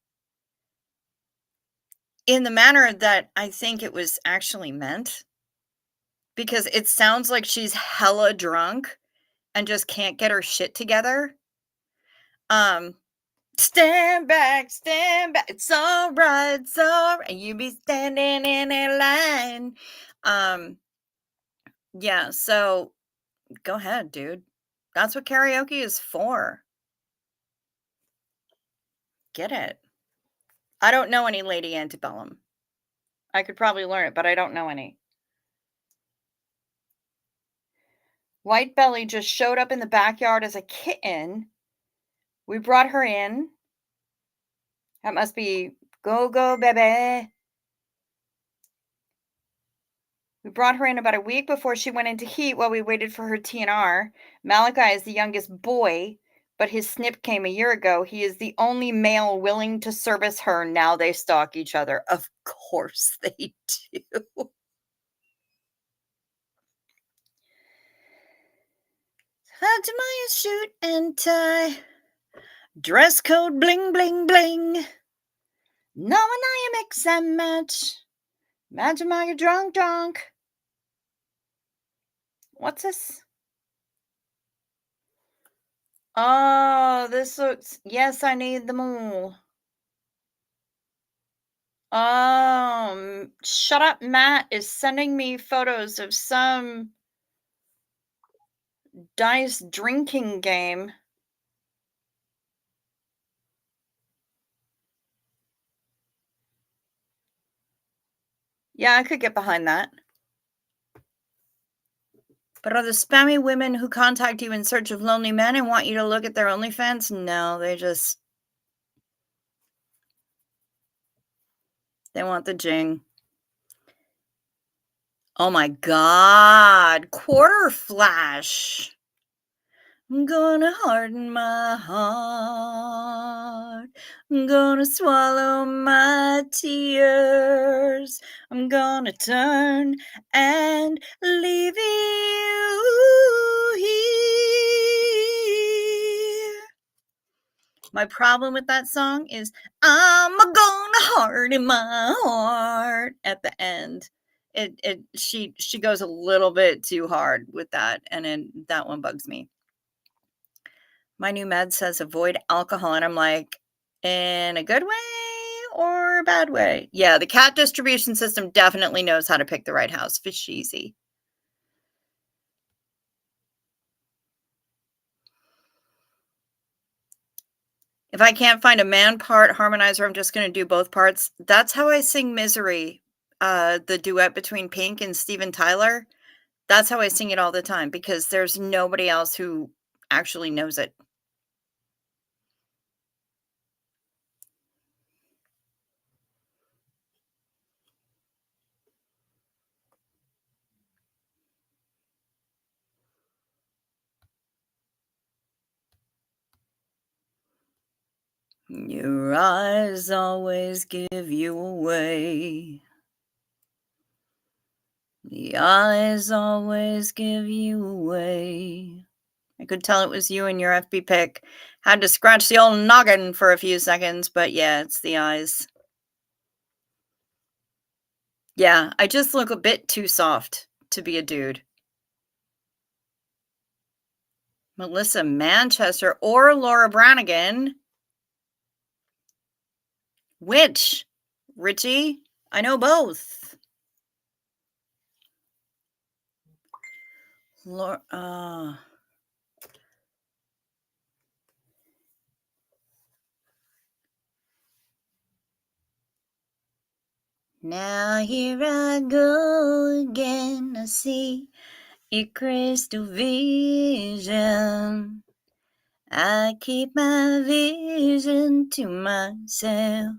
[SPEAKER 1] in the manner that I think it was actually meant, because it sounds like she's hella drunk and just can't get her shit together. Um, stand back, it's alright, it's alright, you be standing in a line. Um, yeah, so go ahead, dude. That's what karaoke is for. Get it. I don't know any Lady Antebellum. I could probably learn it, but I don't know any. White Belly just showed up in the backyard as a kitten. We brought her in. That must be Go Go Baby. We brought her in about a week before she went into heat while we waited for her TNR. Malachi is the youngest boy, but his snip came a year ago. He is the only male willing to service her. Now they stalk each other. Of course they do. Hajimaya suit and tie. Dress code bling bling bling. No one I mix and match. Majimaya drunk drunk. What's this? Oh, this looks. Yes, I need them all. Shut up, Matt is sending me photos of some dice drinking game. Yeah, I could get behind that. But are the spammy women who contact you in search of lonely men and want you to look at their OnlyFans? No, they want the jing. Oh my god, Quarter Flash. I'm gonna harden my heart. I'm gonna swallow my tears. I'm gonna turn and leave you here. My problem with that song is I'm gonna harden my heart at the end. She goes a little bit too hard with that, and that one bugs me. My new med says avoid alcohol, and I'm like, in a good way or a bad way? Yeah, the cat distribution system definitely knows how to pick the right house. Fish easy. If I can't find a man part harmonizer, I'm just going to do both parts. That's how I sing Misery, the duet between Pink and Steven Tyler. That's how I sing it all the time because there's nobody else who actually knows it. Your eyes always give you away. The eyes always give you away. I could tell it was you and your FB pic. Had to scratch the old noggin for a few seconds, but yeah, it's the eyes. Yeah, I just look a bit too soft to be a dude. Melissa Manchester or Laura Branigan. Which? Richie? I know both. Laura, now here I go again. I see your crystal vision. I keep my vision to myself.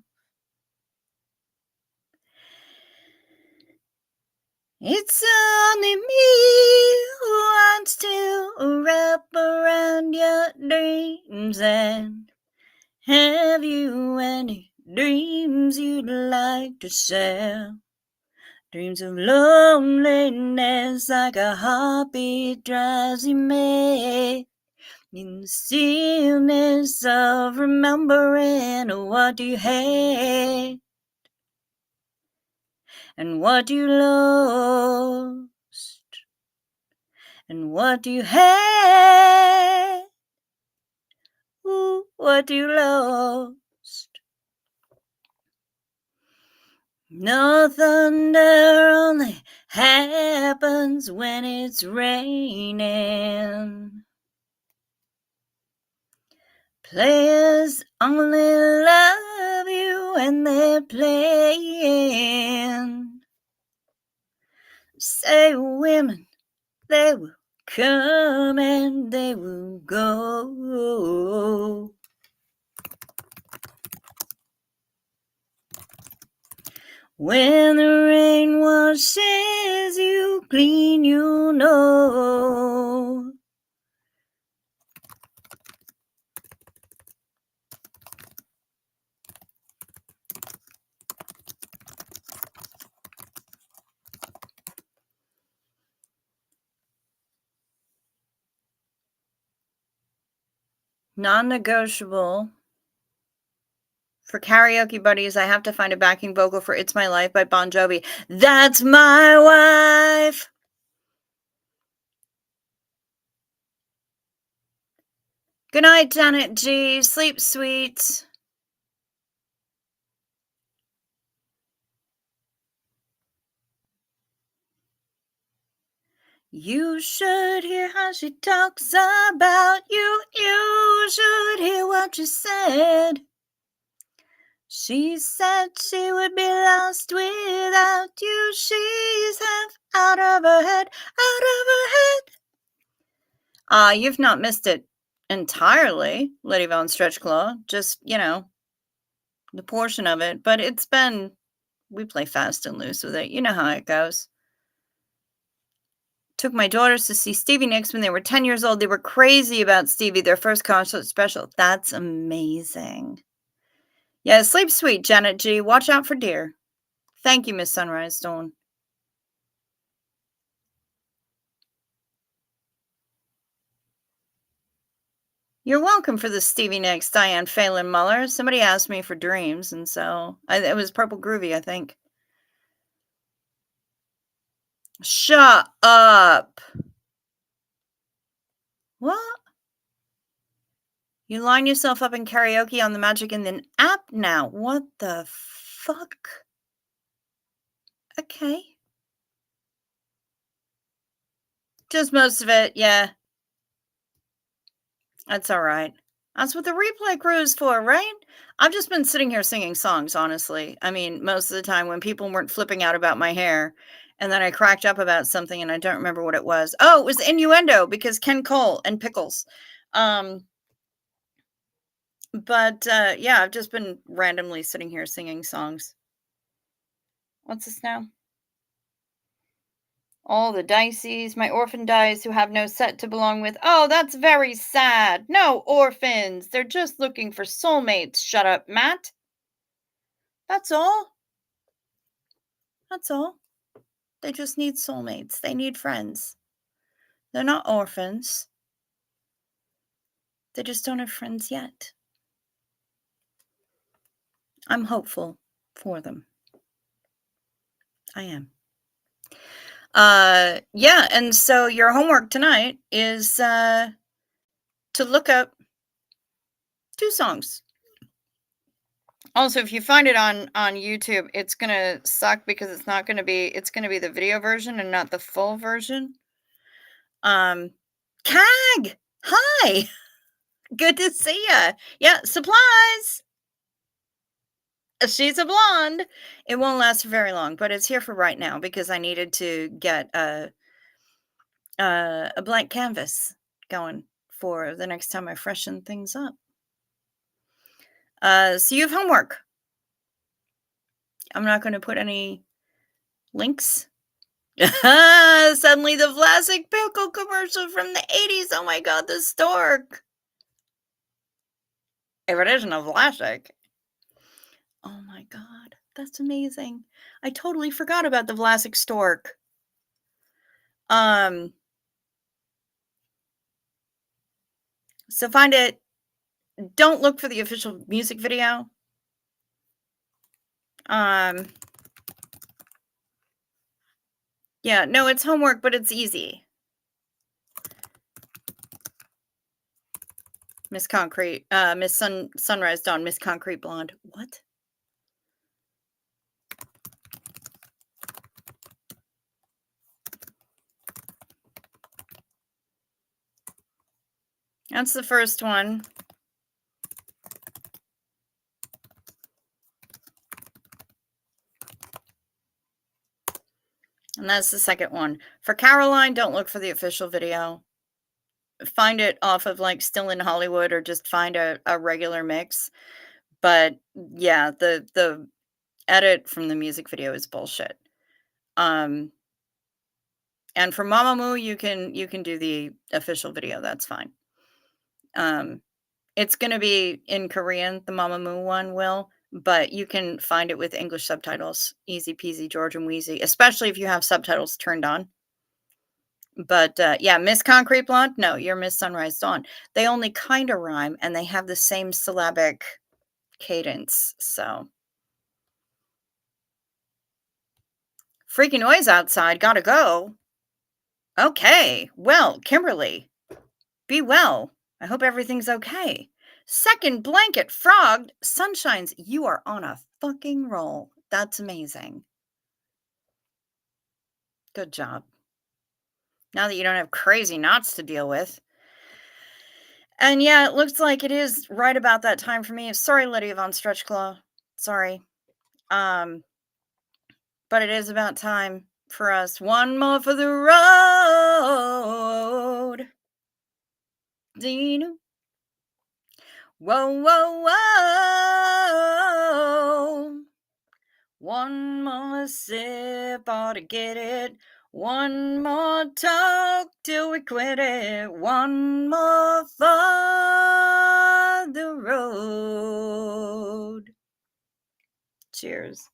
[SPEAKER 1] It's only me who wants to wrap around your dreams. And have you any dreams you'd like to share? Dreams of loneliness, like a heartbeat drives you mad. In the stillness of remembering what you had and what you lost and what you had. Ooh, what you lost. No thunder only happens when it's raining. Players only love you when they're playing. Say women, they will come and they will go. When the rain washes you clean, you know. Non-negotiable. For karaoke buddies, I have to find a backing vocal for It's My Life by Bon Jovi. That's my wife. Good night, Janet G. Sleep sweet. You should hear how she talks about you. You should hear what she said. She said she would be lost without you. She's half out of her head, out of her head. You've not missed it entirely, Lady Von Stretchclaw. Just, the portion of it. But we play fast and loose with it. You know how it goes. Took my daughters to see Stevie Nicks when they were 10 years old. They were crazy about Stevie, their first concert special. That's amazing. Yeah, sleep sweet, Janet G. Watch out for deer. Thank you, Miss Sunrise Stone. You're welcome for the Stevie Nicks, Diane Phelan Muller. Somebody asked me for dreams, and so it was Purple Groovy, I think. Shut up. What? You line yourself up in karaoke on the Magic in the app now. What the fuck? Okay. Just most of it, yeah. That's all right. That's what the replay crew is for, right? I've just been sitting here singing songs, honestly. I mean, most of the time when people weren't flipping out about my hair, and then I cracked up about something and I don't remember what it was. Oh, it was innuendo because Ken Cole and pickles. But yeah, I've just been randomly sitting here singing songs. What's this now? All the dices, my orphan dice who have no set to belong with. Oh, that's very sad. No orphans. They're just looking for soulmates. Shut up, Matt. That's all. That's all. They just need soulmates. They need friends. They're not orphans. They just don't have friends yet. I'm hopeful for them. I am. Yeah, and so your homework tonight is to look up 2 songs. Also, if you find it on YouTube, it's gonna suck because it's gonna be the video version and not the full version. Cag! Hi! Good to see ya. Yeah, supplies! She's a blonde. It won't last for very long, but it's here for right now because I needed to get a blank canvas going for the next time I freshen things up. So you have homework. I'm not gonna put any links. Suddenly the Vlasic pickle commercial from the 80s. Oh my god, the stork. If it isn't a Vlasic. Oh my god, that's amazing. I totally forgot about the Vlasic stork. So find it. Don't look for the official music video. Yeah, no, it's homework, but it's easy. Miss Concrete, Miss Sunrise Dawn, Miss Concrete Blonde. What? That's the first one. And that's the second one. For Caroline, don't look for the official video. Find it off of like Still in Hollywood or just find a regular mix. But yeah, the edit from the music video is bullshit. And for Mamamoo, you can do the official video. That's fine. It's gonna be in Korean, the Mamamoo one will, but you can find it with English subtitles. Easy peasy, George and Wheezy, especially if you have subtitles turned on. But yeah, Miss Concrete Blonde, no, you're Miss Sunrise Dawn. They only kind of rhyme and they have the same syllabic cadence. So freaky noise outside, gotta go. Okay, well, Kimberly, be well. I hope everything's okay. Second blanket frogged. Sunshines, you are on a fucking roll. That's amazing. Good job. Now that you don't have crazy knots to deal with. And yeah, it looks like it is right about that time for me. Sorry, Lydia Von Stretchclaw. Sorry. But it is about time for us. One more for the road. Dee-doo. Whoa, whoa, whoa. One more sip ought to get it. One more talk till we quit it. One more for the road. Cheers.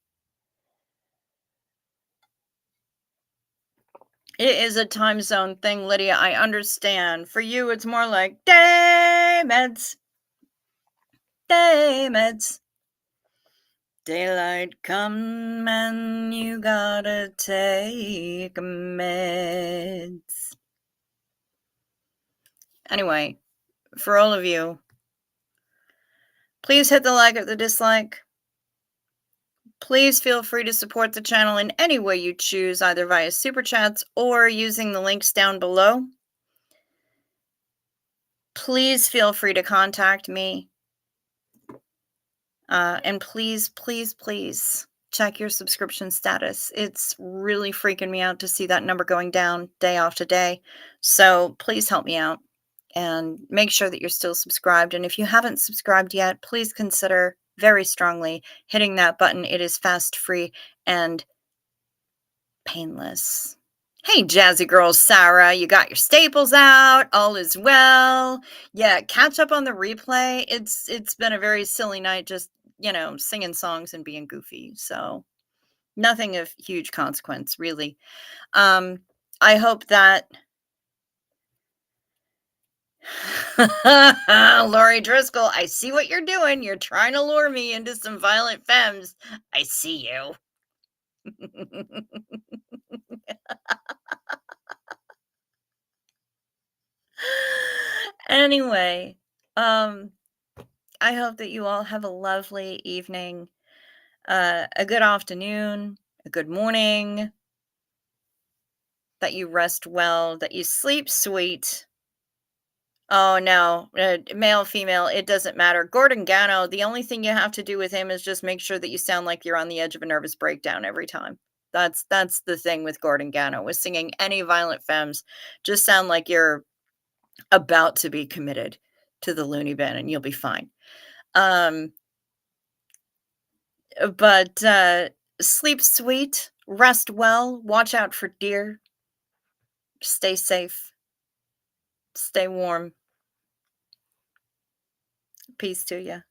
[SPEAKER 1] It is a time zone thing, Lydia. I understand. For you, it's more like day meds. Day meds. Daylight come and you gotta take meds. Anyway, for all of you, please hit the like or the dislike. Please feel free to support the channel in any way you choose, either via super chats or using the links down below. Please feel free to contact me. And please, please, please check your subscription status. It's really freaking me out to see that number going down day after day. So please help me out and make sure that you're still subscribed. And if you haven't subscribed yet, please consider very strongly hitting that button. It is fast, free, and painless. Hey, jazzy girl Sarah, you got your staples out, all is well. Yeah, catch up on the replay. It's been a very silly night just, singing songs and being goofy. So, nothing of huge consequence, really. Um I hope that Lori Driscoll, I see what you're doing. You're trying to lure me into some violent femmes. I see you. Anyway, um I hope that you all have a lovely evening, a good afternoon, a good morning, that you rest well, that you sleep sweet. Oh no, male, female, it doesn't matter. Gordon Gano, the only thing you have to do with him is just make sure that you sound like you're on the edge of a nervous breakdown every time. That's the thing with Gordon Gano, with singing any violent femmes. Just sound like you're about to be committed to the loony bin, and you'll be fine. Um, but sleep sweet, rest well, watch out for deer, stay safe, stay warm. Peace to you.